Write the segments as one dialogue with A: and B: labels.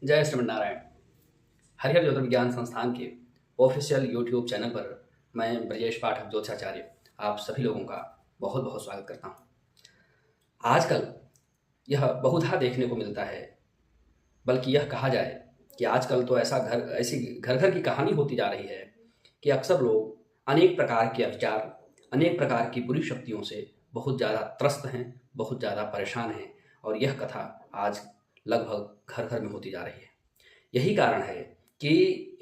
A: जय श्रीमन्नारायण। हरिहर ज्योतिर्विज्ञान संस्थान के ऑफिशियल यूट्यूब चैनल पर मैं ब्रजेश पाठक ज्योतिषाचार्य आप सभी लोगों का बहुत बहुत स्वागत करता हूँ। आजकल यह बहुधा देखने को मिलता है, बल्कि यह कहा जाए कि आजकल तो ऐसी घर घर की कहानी होती जा रही है कि अक्सर लोग अनेक प्रकार के विचार, अनेक प्रकार की बुरी शक्तियों से बहुत ज़्यादा त्रस्त हैं, बहुत ज़्यादा परेशान हैं और यह कथा आज लगभग घर घर में होती जा रही है। यही कारण है कि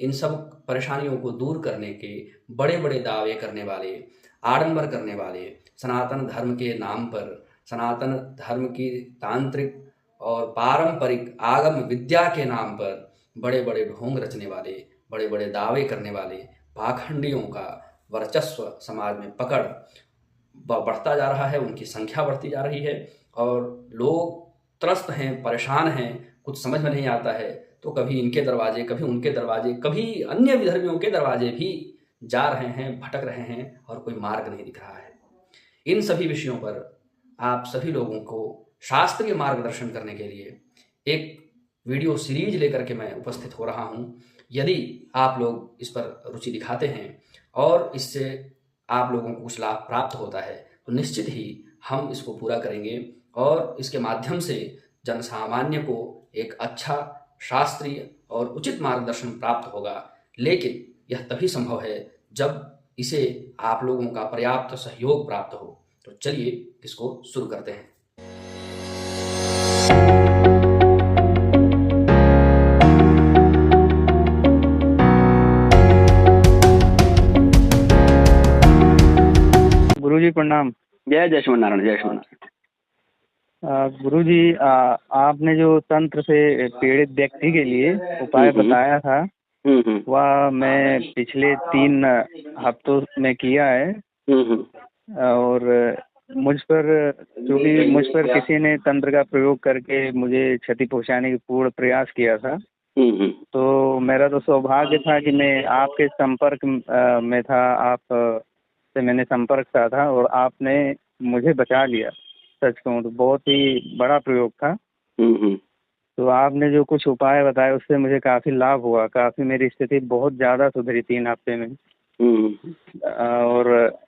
A: इन सब परेशानियों को दूर करने के बड़े बड़े दावे करने वाले, आडंबर करने वाले, सनातन धर्म के नाम पर, सनातन धर्म की तांत्रिक और पारंपरिक आगम विद्या के नाम पर बड़े बड़े ढोंग रचने वाले, बड़े बड़े दावे करने वाले पाखंडियों का वर्चस्व समाज में पकड़ बढ़ता जा रहा है, उनकी संख्या बढ़ती जा रही है और लोग त्रस्त हैं, परेशान हैं, कुछ समझ में नहीं आता है तो कभी इनके दरवाजे, कभी उनके दरवाजे, कभी अन्य विधर्मियों के दरवाजे भी जा रहे हैं, भटक रहे हैं और कोई मार्ग नहीं दिख रहा है। इन सभी विषयों पर आप सभी लोगों को शास्त्रीय मार्गदर्शन करने के लिए एक वीडियो सीरीज लेकर के मैं उपस्थित हो रहा हूँ। यदि आप लोग इस पर रुचि दिखाते हैं और इससे आप लोगों को कुछ लाभ प्राप्त होता है तो निश्चित ही हम इसको पूरा करेंगे और इसके माध्यम से जनसामान्य को एक अच्छा शास्त्रीय और उचित मार्गदर्शन प्राप्त होगा। लेकिन यह तभी संभव है जब इसे आप लोगों का पर्याप्त सहयोग प्राप्त हो। तो चलिए इसको शुरू करते हैं।
B: गुरुजी प्रणाम।
C: जय जय श्रीमन्नारायण, जय श्रीमन्नारायण।
B: गुरुजी, आपने जो तंत्र से पीड़ित व्यक्ति के लिए उपाय बताया था वह मैं पिछले 3 हफ्तों में किया है और मुझ पर किसी ने तंत्र का प्रयोग करके मुझे क्षति पहुंचाने की पूर्ण प्रयास किया था। तो मेरा तो सौभाग्य था कि मैं आपके संपर्क में था, आप से मैंने संपर्क किया था और आपने मुझे बचा लिया। सच कहूँ तो बहुत ही बड़ा प्रयोग था। तो आपने जो कुछ उपाय बताए उससे मुझे काफ़ी लाभ हुआ, काफ़ी मेरी स्थिति बहुत ज़्यादा सुधरी 3 हफ्ते में। और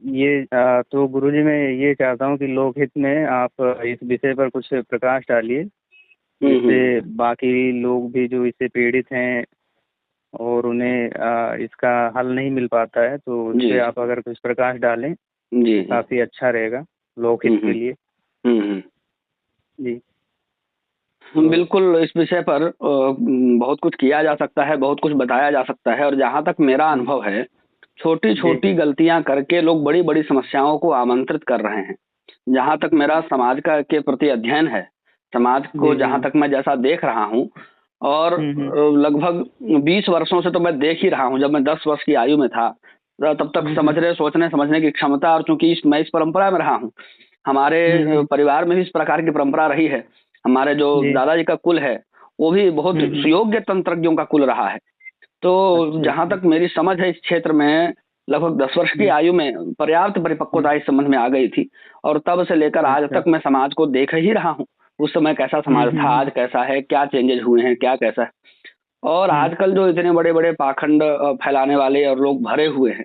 B: ये तो गुरुजी मैं ये चाहता हूँ कि लोकहित में आप इस विषय पर कुछ प्रकाश डालिए, जिससे बाकी लोग भी जो इससे पीड़ित हैं और उन्हें इसका हल नहीं मिल पाता है तो उस पर आप अगर कुछ प्रकाश डालें
C: जी
B: तो काफ़ी अच्छा रहेगा लोकहित के लिए। जी
C: बिल्कुल, इस विषय पर बहुत कुछ किया जा सकता है, बहुत कुछ बताया जा सकता है। और जहाँ तक मेरा अनुभव है, छोटी छोटी गलतियां करके लोग बड़ी बड़ी समस्याओं को आमंत्रित कर रहे हैं। जहाँ तक मेरा समाज का के प्रति अध्ययन है, समाज को जहाँ तक मैं जैसा देख रहा हूँ और लगभग 20 वर्षों से तो मैं देख ही रहा हूँ। जब मैं 10 वर्ष की आयु में था तब तक समझने, सोचने, समझने की क्षमता, और चूंकि मैं इस परंपरा में रहा हूँ, हमारे परिवार में भी इस प्रकार की परंपरा रही है। हमारे जो दादाजी का कुल है वो भी बहुत सुयोग्य तंत्रज्ञों का कुल रहा है। तो जहाँ तक मेरी समझ है, इस क्षेत्र में लगभग 10 वर्ष की आयु में पर्याप्त परिपक्वता इस संबंध में आ गई थी। और तब से लेकर आज तक मैं समाज को देख ही रहा हूँ। उस समय कैसा समाज था, आज कैसा है, क्या चेंजेस हुए हैं, क्या कैसा है। और आजकल जो इतने बड़े बड़े पाखंड फैलाने वाले और लोग भरे हुए हैं,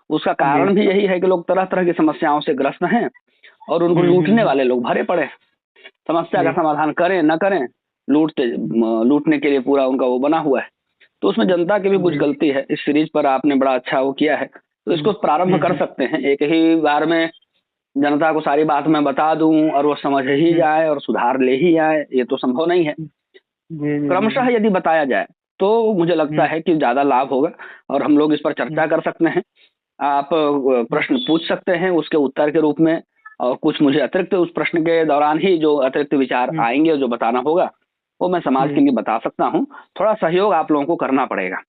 C: उसका कारण भी यही है कि लोग तरह तरह की समस्याओं से ग्रस्त हैं और उनको लूटने वाले लोग भरे पड़े हैं। समस्या का समाधान करें न करें, लूटने के लिए पूरा उनका वो बना हुआ है। तो उसमें जनता की भी कुछ गलती है। इस सीरीज पर आपने बड़ा अच्छा वो किया है, तो इसको प्रारंभ कर सकते हैं। एक ही बार में जनता को सारी बात मैं बता दूं और वो समझ ही जाए और सुधार ले ही आए, ये तो संभव नहीं है। क्रमशः यदि बताया जाए तो मुझे लगता है कि ज्यादा लाभ होगा और हम लोग इस पर चर्चा कर सकते हैं। आप प्रश्न पूछ सकते हैं उसके उत्तर के रूप में, और कुछ मुझे अतिरिक्त उस प्रश्न के दौरान ही जो अतिरिक्त विचार आएंगे, जो बताना होगा वो मैं समाज के लिए बता सकता हूँ। थोड़ा सहयोग आप लोगों को करना पड़ेगा,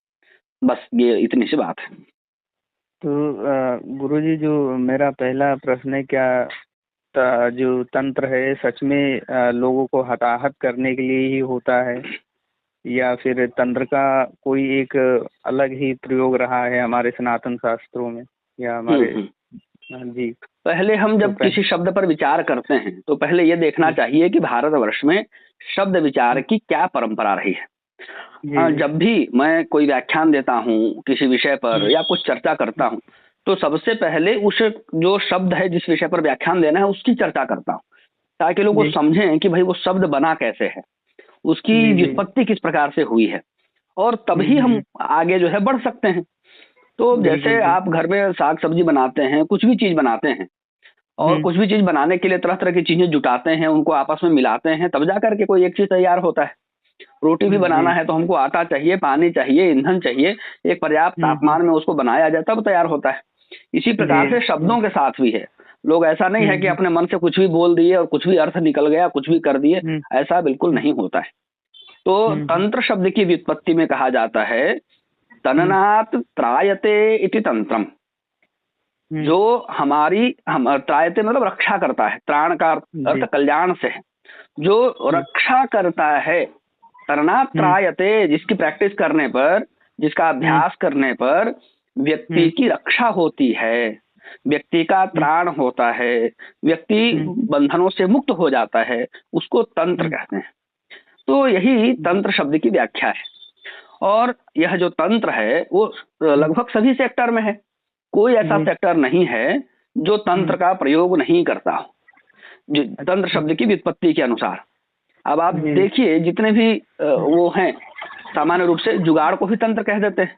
C: बस ये इतनी सी बात है।
B: तो गुरुजी, जो मेरा पहला प्रश्न है, क्या जो तंत्र है सच में लोगों को हताहत करने के लिए ही होता है या फिर तंत्र का कोई एक अलग ही प्रयोग रहा है हमारे सनातन शास्त्रों में या हमारे? जी,
C: पहले हम जब किसी शब्द पर विचार करते हैं तो पहले ये देखना चाहिए कि भारतवर्ष में शब्द विचार की क्या परंपरा रही है। जब भी मैं कोई व्याख्यान देता हूँ किसी विषय पर या कुछ चर्चा करता हूँ, तो सबसे पहले उस जो शब्द है जिस विषय पर व्याख्यान देना है उसकी चर्चा करता हूँ, ताकि लोग वो समझें कि भाई वो शब्द बना कैसे है, उसकी व्युत्पत्ति किस प्रकार से हुई है, और तभी हम आगे जो है बढ़ सकते हैं। तो जैसे आप घर में साग सब्जी बनाते हैं, कुछ भी चीज बनाते हैं, और कुछ भी चीज बनाने के लिए तरह तरह की चीजें जुटाते हैं, उनको आपस में मिलाते हैं, तब जा करके कोई एक चीज तैयार होता है। रोटी भी बनाना है तो हमको आटा चाहिए, पानी चाहिए, ईंधन चाहिए, एक पर्याप्त तापमान में उसको बनाया जाए तब तैयार होता है। इसी प्रकार से शब्दों के साथ भी है। लोग ऐसा नहीं है कि अपने मन से कुछ भी बोल दिए और कुछ भी अर्थ निकल गया, कुछ भी कर दिए, ऐसा बिल्कुल नहीं होता है। तो तंत्र शब्द की व्युत्पत्ति में कहा जाता है तननात् त्रायते इति तंत्रम, जो हम त्रायते मतलब रक्षा करता है, त्राण का अर्थ कल्याण से है, जो रक्षा करता है। तननात् त्रायते, जिसकी प्रैक्टिस करने पर, जिसका अभ्यास करने पर व्यक्ति की रक्षा होती है, व्यक्ति का त्राण होता है, व्यक्ति बंधनों से मुक्त हो जाता है, उसको तंत्र कहते हैं। तो यही तंत्र शब्द की व्याख्या है। और यह जो तंत्र है वो लगभग सभी सेक्टर में है, कोई ऐसा सेक्टर नहीं है जो तंत्र का प्रयोग नहीं करता हो तंत्र शब्द की व्युत्पत्ति के अनुसार। अब आप देखिए जितने भी वो हैं, सामान्य रूप से जुगाड़ को भी तंत्र कह देते हैं।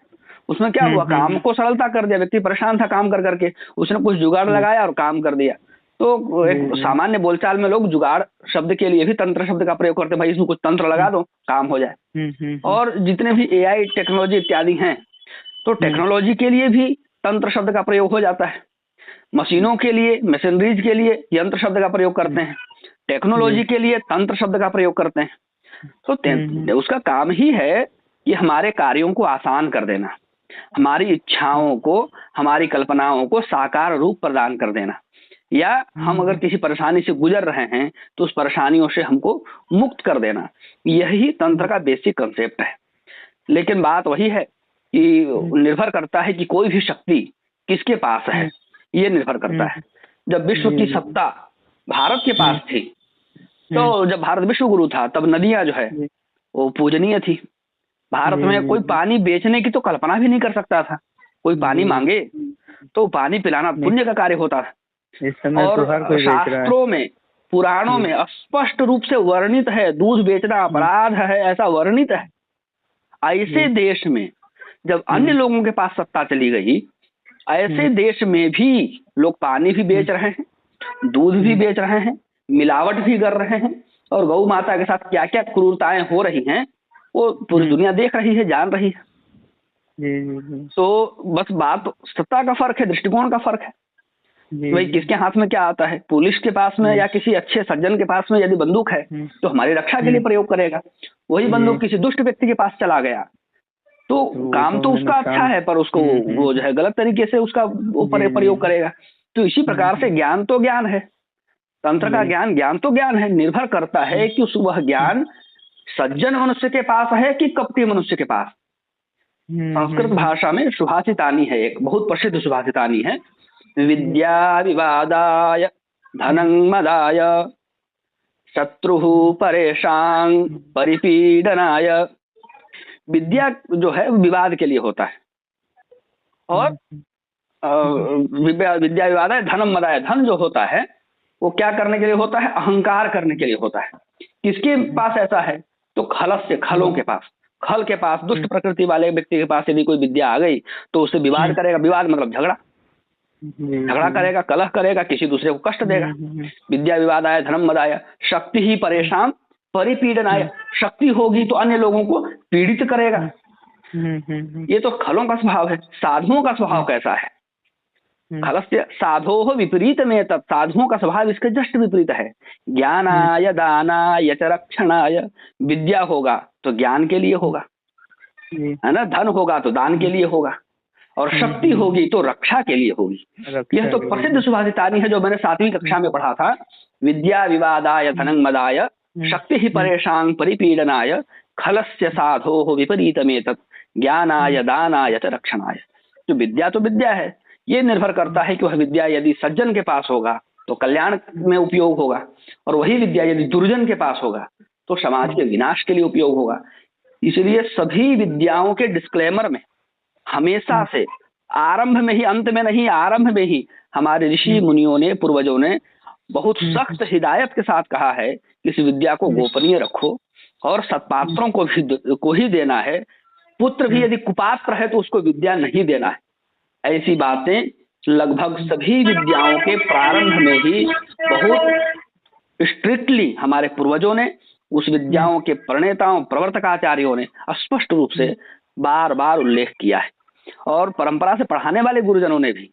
C: उसमें क्या हुआ, काम को सरलता कर दिया, व्यक्ति परेशान था काम कर करके, उसने कुछ जुगाड़ लगाया और काम कर दिया। तो एक सामान्य बोलचाल में लोग जुगाड़ शब्द के लिए भी तंत्र शब्द का प्रयोग करते हैं, भाई इसमें कुछ तंत्र लगा दो काम हो जाए। और जितने भी एआई टेक्नोलॉजी इत्यादि हैं, तो टेक्नोलॉजी के लिए भी तंत्र शब्द का प्रयोग हो जाता है। मशीनों के लिए, मशीनरीज के लिए यंत्र शब्द का प्रयोग करते हैं, टेक्नोलॉजी के लिए तंत्र शब्द का प्रयोग करते हैं। तो उसका काम ही है कि हमारे कार्यों को आसान कर देना, हमारी इच्छाओं को, हमारी कल्पनाओं को साकार रूप प्रदान कर देना, या हम अगर किसी परेशानी से गुजर रहे हैं तो उस परेशानियों से हमको मुक्त कर देना। यही तंत्र का बेसिक कंसेप्ट है। लेकिन बात वही है कि निर्भर करता है कि कोई भी शक्ति किसके पास है, ये निर्भर करता है। जब विश्व की सत्ता भारत के पास थी, तो जब भारत विश्व गुरु था, तब नदियां जो है वो पूजनीय थी। भारत में कोई पानी बेचने की तो कल्पना भी नहीं कर सकता था। कोई पानी मांगे तो पानी पिलाना पुण्य का कार्य होता था।
B: इस समय
C: और
B: तो हर कोई
C: शास्त्रों में, पुराणों में स्पष्ट रूप से वर्णित है, दूध बेचना अपराध है, ऐसा वर्णित है। ऐसे देश में जब अन्य लोगों के पास सत्ता चली गई, ऐसे देश में भी लोग पानी भी बेच रहे हैं, दूध भी बेच रहे हैं, मिलावट भी कर रहे हैं, और गौ माता के साथ क्या क्या क्रूरताएं हो रही हैं वो पूरी दुनिया देख रही है, जान रही है। तो बस बात सत्ता का फर्क है, दृष्टिकोण का फर्क है। भाई किसके हाथ में क्या आता है, पुलिस के पास में या किसी अच्छे सज्जन के पास में यदि बंदूक है तो हमारी रक्षा के लिए प्रयोग करेगा। वही बंदूक किसी दुष्ट व्यक्ति के पास चला गया तो काम तो उसका अच्छा है, पर उसको वो जो है गलत तरीके से उसका प्रयोग करेगा। तो इसी प्रकार से ज्ञान तो ज्ञान है, तंत्र का ज्ञान तो ज्ञान है। निर्भर करता है कि वह ज्ञान सज्जन मनुष्य के पास है कि कपटी मनुष्य के पास। संस्कृत भाषा में सुभाषितानी है, एक बहुत प्रसिद्ध सुभाषितानी है, विद्या विवादाय धनं मदाय शत्रु परेशान परिपीडनाय। विद्या जो है विवाद के लिए होता है, और विद्या विवादाय धनं मदाय, धन जो होता है वो क्या करने के लिए होता है, अहंकार करने के लिए होता है। किसके पास ऐसा है, तो खलस्य, खलों के पास, खल के पास, दुष्ट प्रकृति वाले व्यक्ति के पास यदि कोई विद्या आ गई तो उससे विवाद करेगा। विवाद मतलब झगड़ा करेगा, कलह करेगा, किसी दूसरे को कष्ट देगा। विद्या विवादाय धनम मदाय शक्ति ही परेशान परिपीडनाय, शक्ति होगी तो अन्य लोगों को पीड़ित करेगा। ये तो खलों का स्वभाव है। साधुओं का स्वभाव कैसा है, खलस्य साधो विपरीत में तत्, साधुओं का स्वभाव इसके जस्ट विपरीत है। ज्ञानाय दानाय च रक्षणाय, विद्या होगा तो ज्ञान के लिए होगा, है ना, धन होगा तो दान के लिए होगा, और शक्ति होगी तो रक्षा के लिए होगी। यह तो प्रसिद्ध सुभाषितानी है जो मैंने 7वीं कक्षा में पढ़ा था। विद्या विवादाय धनं मदाय शक्ति ही परेशान परिपीडनाय खलस्य साधो विपरीत में तत्, ज्ञानाय दानाय च रक्षणाय। जो विद्या तो विद्या है, ये निर्भर करता है कि वह विद्या यदि सज्जन के पास होगा तो कल्याण में उपयोग होगा, और वही विद्या यदि दुर्जन के पास होगा तो समाज के विनाश के लिए उपयोग होगा। इसलिए सभी विद्याओं के डिस्क्लेमर में हमेशा से आरंभ में ही, अंत में नहीं, आरंभ में ही हमारे ऋषि मुनियों ने, पूर्वजों ने बहुत सख्त हिदायत के साथ कहा है कि इस विद्या को गोपनीय रखो और सत्पात्रों को ही देना है। पुत्र भी यदि कुपात्र है तो उसको विद्या नहीं देना है। ऐसी बातें लगभग सभी विद्याओं के प्रारंभ में ही बहुत स्ट्रिक्टली हमारे पूर्वजों ने, उस विद्याओं के प्रणेताओं, प्रवर्तकाचार्यों ने स्पष्ट रूप से बार बार उल्लेख किया है। और परंपरा से पढ़ाने वाले गुरुजनों ने भी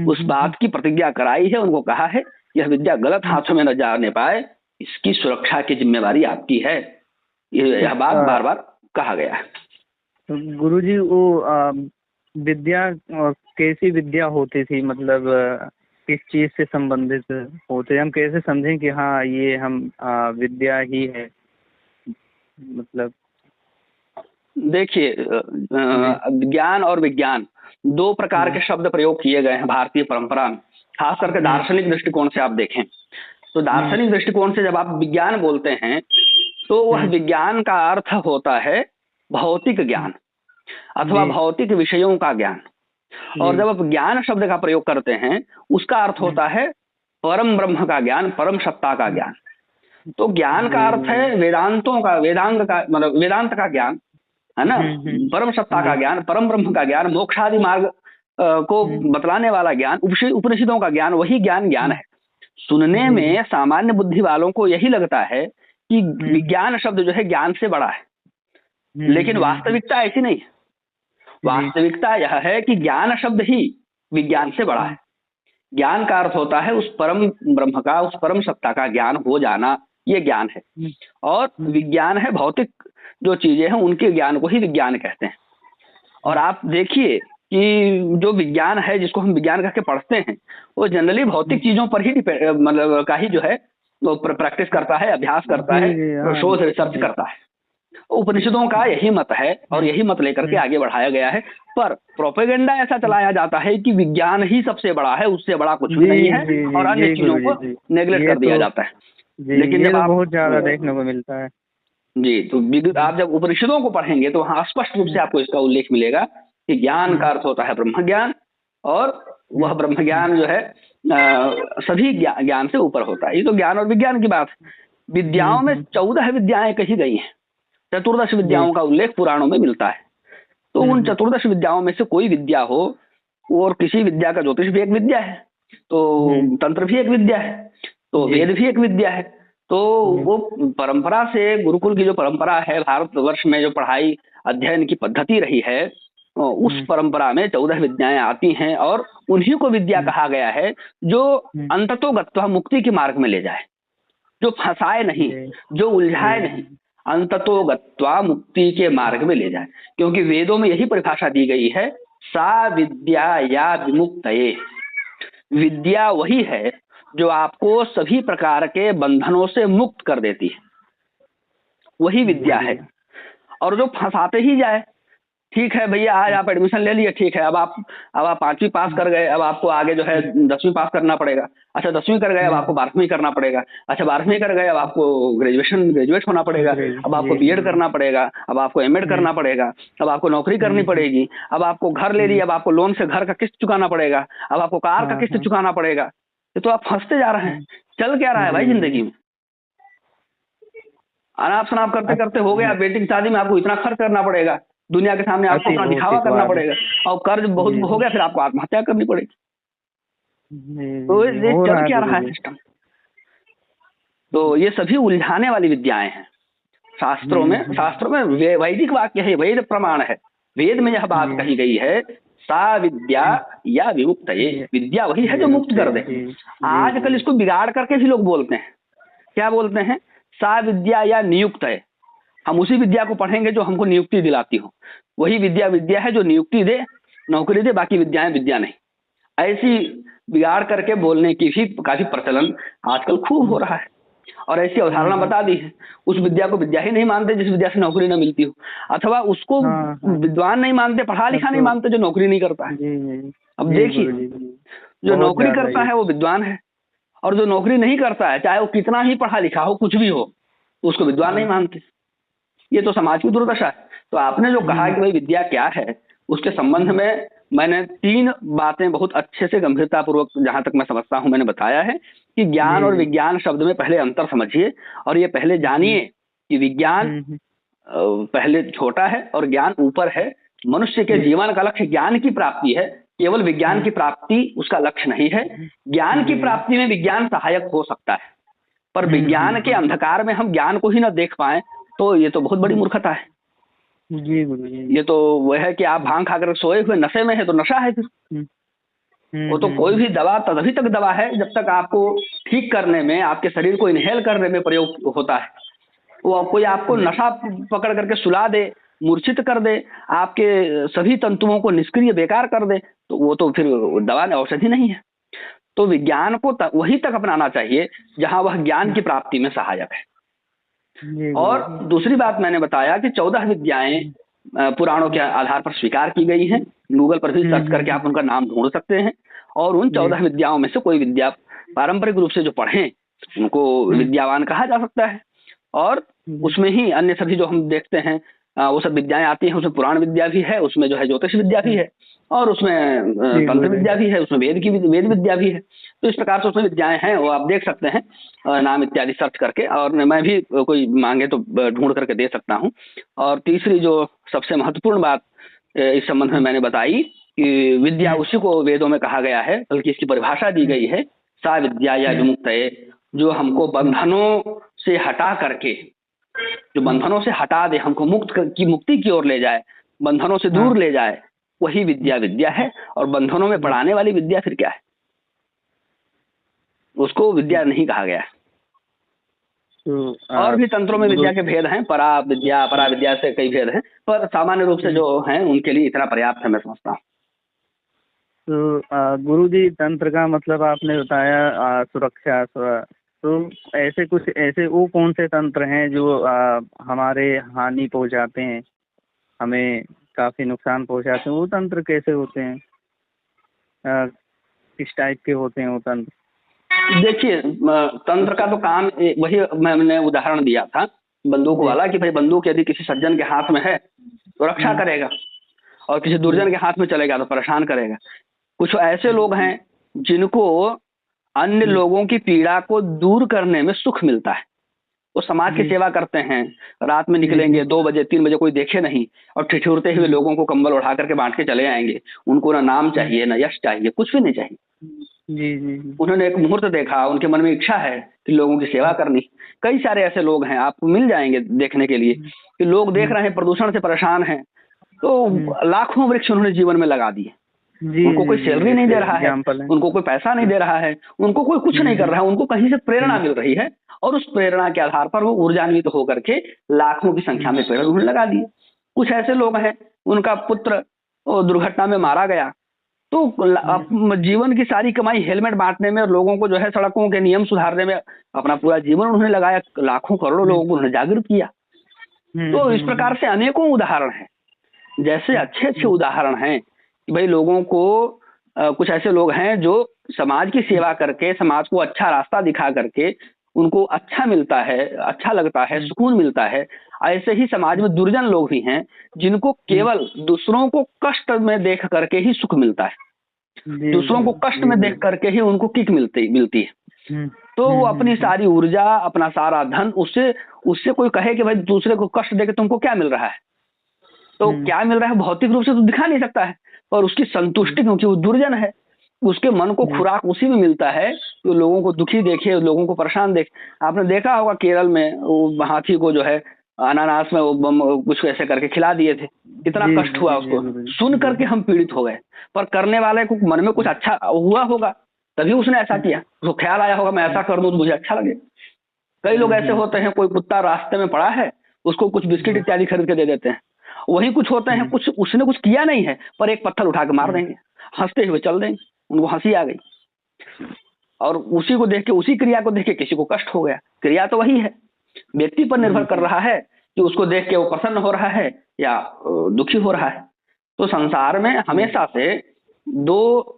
C: उस बात की प्रतिज्ञा कराई है, उनको कहा है यह विद्या गलत हाथों में न जाने पाए, इसकी सुरक्षा की जिम्मेवारी आपकी है। यह बात बार बार कहा गया है।
B: तो गुरुजी वो विद्या कैसी विद्या होती थी, मतलब किस चीज से संबंधित होते, हम कैसे समझें कि हाँ ये हम विद्या ही है? मतलब
C: देखिए, ज्ञान और विज्ञान दो प्रकार के शब्द प्रयोग किए गए हैं भारतीय परंपरा में, खास करके दार्शनिक दृष्टिकोण से आप देखें तो दार्शनिक दृष्टिकोण से जब आप विज्ञान बोलते हैं तो वह विज्ञान का अर्थ होता है भौतिक ज्ञान अथवा भौतिक विषयों का ज्ञान। और जब आप ज्ञान शब्द का प्रयोग करते हैं उसका अर्थ होता है परम ब्रह्म का ज्ञान, परम सत्ता का ज्ञान। तो ज्ञान का अर्थ है वेदांतों का, वेदांग का मतलब वेदांत का ज्ञान है ना, परम सत्ता का ज्ञान, परम ब्रह्म का ज्ञान, मोक्षादि मार्ग को बतलाने वाला ज्ञान, उपनिषदों का ज्ञान, वही ज्ञान ज्ञान है। सुनने में सामान्य बुद्धि वालों को यही लगता है कि विज्ञान शब्द जो है ज्ञान से बड़ा है, लेकिन वास्तविकता ऐसी नहीं है। वास्तविकता यह है कि ज्ञान शब्द ही विज्ञान से बड़ा है। ज्ञान का अर्थ होता है उस परम ब्रह्म का, उस परम सत्ता का ज्ञान हो जाना, ये ज्ञान है। और विज्ञान है भौतिक जो चीजें हैं उनके ज्ञान को ही विज्ञान कहते हैं। और आप देखिए कि जो विज्ञान है जिसको हम विज्ञान करके पढ़ते हैं वो जनरली भौतिक चीजों पर ही मतलब का ही जो है वो प्रैक्टिस करता है, अभ्यास करता है, शोध रिसर्च करता है। उपनिषदों का यही मत है और यही मत लेकर के आगे बढ़ाया गया है। पर प्रोपेगेंडा ऐसा चलाया जाता है कि विज्ञान ही सबसे बड़ा है, उससे बड़ा कुछ भी नहीं है और अन्य चीजों को नेग्लेक्ट कर दिया जाता है।
B: लेकिन जब आप बहुत ज्यादा देखने को मिलता है
C: जी, तो आप जब उपनिषदों को पढ़ेंगे तो वहां स्पष्ट रूप से आपको इसका उल्लेख मिलेगा कि ज्ञान का अर्थ होता है ब्रह्म ज्ञान, और वह ब्रह्म ज्ञान जो है सभी ज्ञान से ऊपर होता है। ये तो ज्ञान और विज्ञान की बात है। विद्याओं में 14 विद्याएं कही गई हैं, 14 विद्याओं का उल्लेख पुराणों में मिलता है। तो उन 14 विद्याओं में से कोई विद्या हो, और किसी विद्या का ज्योतिष भी एक विद्या है, तो तंत्र भी एक विद्या है, तो वेद भी एक विद्या है। तो वो परंपरा से, गुरुकुल की जो परंपरा है, भारतवर्ष में जो पढ़ाई अध्ययन की पद्धति रही है, उस परंपरा में 14 विद्याएं आती हैं और उन्हीं को विद्या कहा गया है जो अंततोगत्वा मुक्ति के मार्ग में ले जाए, जो फंसाए नहीं, जो उलझाए नहीं, अंततोगत्वा मुक्ति के मार्ग में ले जाए। क्योंकि वेदों में यही परिभाषा दी गई है, सा विद्या या विमुक्तये। विद्या वही है जो आपको सभी प्रकार के बंधनों से मुक्त कर देती है, वही विद्या है। और जो फंसाते ही जाए, ठीक है भैया आज आप एडमिशन ले लिए, ठीक है अब आप 5वीं पास कर गए, अब आपको आगे जो है 10वीं पास करना पड़ेगा। अच्छा 10वीं कर गए, अब आपको 12वीं करना पड़ेगा। अच्छा 12वीं कर गए, अब आपको ग्रेजुएट होना पड़ेगा, अब आपको बीएड करना पड़ेगा, अब आपको एमएड करना पड़ेगा, अब आपको नौकरी करनी पड़ेगी, अब आपको घर ले लिया, अब आपको लोन से घर का किस्त चुकाना पड़ेगा, अब आपको कार का किस्त चुकाना पड़ेगा। तो आप फंसते जा रहे हैं। चल क्या रहा है भाई जिंदगी में? अनाप शनाप करते करते हो गया, बेटी की शादी में आपको इतना खर्च करना पड़ेगा, दुनिया के सामने आपको अपना दिखावा करना पड़ेगा, और कर्ज बहुत हो गया, फिर आपको आत्महत्या करनी पड़ेगी। तो ये चल क्या रहा है सिस्टम? तो ये सभी उलझाने वाली विद्याएं हैं। शास्त्रों में वैदिक वाक्य है, वेद प्रमाण है, वेद में यह बात कही गई है, सा विद्या या विमुक्तये। विद्या वही है जो मुक्त कर दे। आजकल इसको बिगाड़ करके भी लोग बोलते हैं, क्या बोलते हैं? सा विद्या या नियुक्त है। हम उसी विद्या को पढ़ेंगे जो हमको नियुक्ति दिलाती हो, वही विद्या है जो नियुक्ति दे, नौकरी दे, बाकी विद्याएं विद्या नहीं। ऐसी बिगाड़ करके बोलने की भी काफी प्रचलन आजकल खूब हो रहा है। और ऐसी अवधारणा बता दी है, उस विद्या को विद्या ही नहीं मानते जिस विद्या से नौकरी न मिलती हो, अथवा उसको विद्वान नहीं मानते, पढ़ा लिखा नहीं मानते जो नौकरी नहीं करता है। अब देखिए, जो नौकरी करता है वो विद्वान है, और जो नौकरी नहीं करता है, चाहे वो कितना ही पढ़ा लिखा हो, कुछ भी हो, उसको विद्वान नहीं मानते। ये तो समाज की दुर्दशा है। तो आपने जो कहा कि भाई विद्या क्या है, उसके संबंध में मैंने 3 बातें बहुत अच्छे से गंभीरता पूर्वक, जहां तक मैं समझता हूं, मैंने बताया है कि ज्ञान और विज्ञान शब्द में पहले अंतर समझिए, और ये पहले जानिए कि विज्ञान पहले छोटा है और ज्ञान ऊपर है। मनुष्य के जीवन का लक्ष्य ज्ञान की प्राप्ति है, केवल विज्ञान की प्राप्ति उसका लक्ष्य नहीं है। ज्ञान की प्राप्ति में विज्ञान सहायक हो सकता है, पर विज्ञान के अंधकार में हम ज्ञान को ही न देख पाए तो ये तो बहुत बड़ी मूर्खता है।
B: जी गुरु जी।
C: ये तो वह है कि आप भांग खाकर सोए हुए नशे में है तो नशा है फिर। वो तो कोई भी दवा तभी तक दवा है जब तक आपको ठीक करने में, आपके शरीर को इनहेल करने में प्रयोग होता है। वो कोई आपको नशा पकड़ करके सुला दे, मूर्छित कर दे, आपके सभी तंतुओं को निष्क्रिय बेकार कर दे, तो वो तो फिर दवा औषधि नहीं है। तो विज्ञान को वहीं तक अपनाना चाहिए जहां वह ज्ञान की प्राप्ति में सहायक है। और दूसरी बात मैंने बताया कि 14 विद्याएं पुराणों के आधार पर स्वीकार की गई हैं। गूगल पर भी सर्च करके आप उनका नाम ढूंढ सकते हैं, और उन 14 विद्याओं में से कोई विद्या पारंपरिक रूप से जो पढ़ें उनको विद्यावान कहा जा सकता है। और उसमें ही अन्य सभी जो हम देखते हैं वो सब विद्याएं आती हैं। उसमें पुराण विद्या भी है, उसमें जो है ज्योतिष विद्या भी है, और उसमें तंत्र विद्या भी है, उसमें वेद विद्या भी है। तो इस प्रकार से उसमें विद्याएं हैं, वो आप देख सकते हैं नाम इत्यादि सर्च करके, और मैं भी कोई मांगे तो ढूंढ करके दे सकता हूँ। और तीसरी जो सबसे महत्वपूर्ण बात इस संबंध में मैंने बताई कि विद्या उसी को वेदों में कहा गया है, बल्कि इसकी परिभाषा दी गई है, सा विद्या या विमुक्तये, जो हमको बंधनों से हटा करके, जो बंधनों से हटा दे, हमको मुक्ति की ओर ले जाए, बंधनों से दूर ले जाए, वही विद्या है। और बंधनों में पढ़ाने वाली विद्या फिर क्या है, उसको विद्या नहीं कहा गया है। तो और भी तंत्रों में विद्या के भेद हैं, परा विद्या से कई भेद हैं, पर सामान्य रूप से जो हैं उनके लिए इतना पर्याप्त है, मैं समझता हूँ।
B: तो गुरु जी, तंत्र का मतलब आपने बताया सुरक्षा, तो ऐसे वो कौन से तंत्र हैं जो हमारे हानि पहुंचाते हैं, हमें काफी नुकसान पहुंचाते हैं? वो तंत्र कैसे होते हैं, किस टाइप के होते हैं वो तंत्र?
C: देखिए, तंत्र का तो काम वही मैंने उदाहरण दिया था बंदूक वाला, कि भाई बंदूक यदि किसी सज्जन के हाथ में है तो रक्षा करेगा, और किसी दुर्जन के हाथ में चलेगा तो परेशान करेगा। कुछ ऐसे लोग हैं जिनको अन्य लोगों की पीड़ा को दूर करने में सुख मिलता है, वो समाज की सेवा करते हैं, रात में निकलेंगे 2 बजे 3 बजे कोई देखे नहीं, और ठिठुरते हुए लोगों को कंबल उठा करके बांट के चले आएंगे। उनको ना नाम चाहिए, ना यश चाहिए, कुछ भी नहीं चाहिए। जी। उन्होंने एक मुहूर्त देखा, उनके मन में इच्छा है कि लोगों की सेवा करनी। कई सारे ऐसे लोग हैं, आपको मिल जाएंगे देखने के लिए, कि लोग देख रहे हैं प्रदूषण से परेशान हैं, तो लाखों वृक्ष उन्होंने जीवन में लगा दिए। उनको कोई सैलरी नहीं दे रहा है, उनको कोई पैसा नहीं दे रहा है, उनको कोई कुछ नहीं कर रहा है, उनको कहीं से प्रेरणा मिल रही है, और उस प्रेरणा के आधार पर वो ऊर्जान्वित होकर के लाखों की संख्या में पेड़ उन्होंने लगा दिए। कुछ ऐसे लोग हैं, उनका पुत्र दुर्घटना में मारा गया, तो जीवन की सारी कमाई हेलमेट बांटने में और लोगों को जो है सड़कों के नियम सुधारने में अपना पूरा जीवन उन्होंने लगाया, लाखों करोड़ों लोगों को उन्होंने जागरूक किया। तो इस प्रकार से अनेकों उदाहरण हैं, जैसे अच्छे अच्छे उदाहरण हैं कि भाई लोगों को कुछ ऐसे लोग हैं जो समाज की सेवा करके, समाज को अच्छा रास्ता दिखा करके उनको अच्छा मिलता है, अच्छा लगता है, सुकून मिलता है। ऐसे ही समाज में दुर्जन लोग भी हैं जिनको केवल दूसरों को कष्ट में देख करके ही सुख मिलता है, दूसरों को कष्ट में देख करके ही उनको किक मिलती है। तो वो अपनी सारी ऊर्जा, अपना सारा धन, उससे कोई कहे कि भाई दूसरे को कष्ट देके तुमको क्या मिल रहा है, तो क्या मिल रहा है भौतिक रूप से तो दिखा नहीं सकता है, पर उसकी संतुष्टि, क्योंकि वो दुर्जन है, उसके मन को खुराक उसी में मिलता है तो लोगों को दुखी देखे, लोगों को परेशान देखे। आपने देखा होगा केरल में वो हाथी को जो है अनानास में वो कुछ ऐसे करके खिला दिए थे, कितना कष्ट हुआ उसको सुन करके, हम पीड़ित हो गए, पर करने वाले को मन में कुछ अच्छा हुआ होगा तभी उसने ऐसा किया, उसको ख्याल आया होगा मैं ऐसा कर दूं तो मुझे अच्छा लगे। कई लोग ऐसे होते हैं, कोई कुत्ता रास्ते में पड़ा है, उसको कुछ बिस्किट इत्यादि खरीद के दे देते हैं। वही कुछ होते हैं, कुछ उसने कुछ किया नहीं है, पर एक पत्थर उठा के मार देंगे, हंसते हुए चल देंगे, उनको हंसी आ गई, और उसी को देख के, उसी क्रिया को देख के किसी को कष्ट हो गया। क्रिया तो वही है, व्यक्ति पर निर्भर कर रहा है कि उसको देख के वो प्रसन्न हो रहा है या दुखी हो रहा है। तो संसार में हमेशा से दो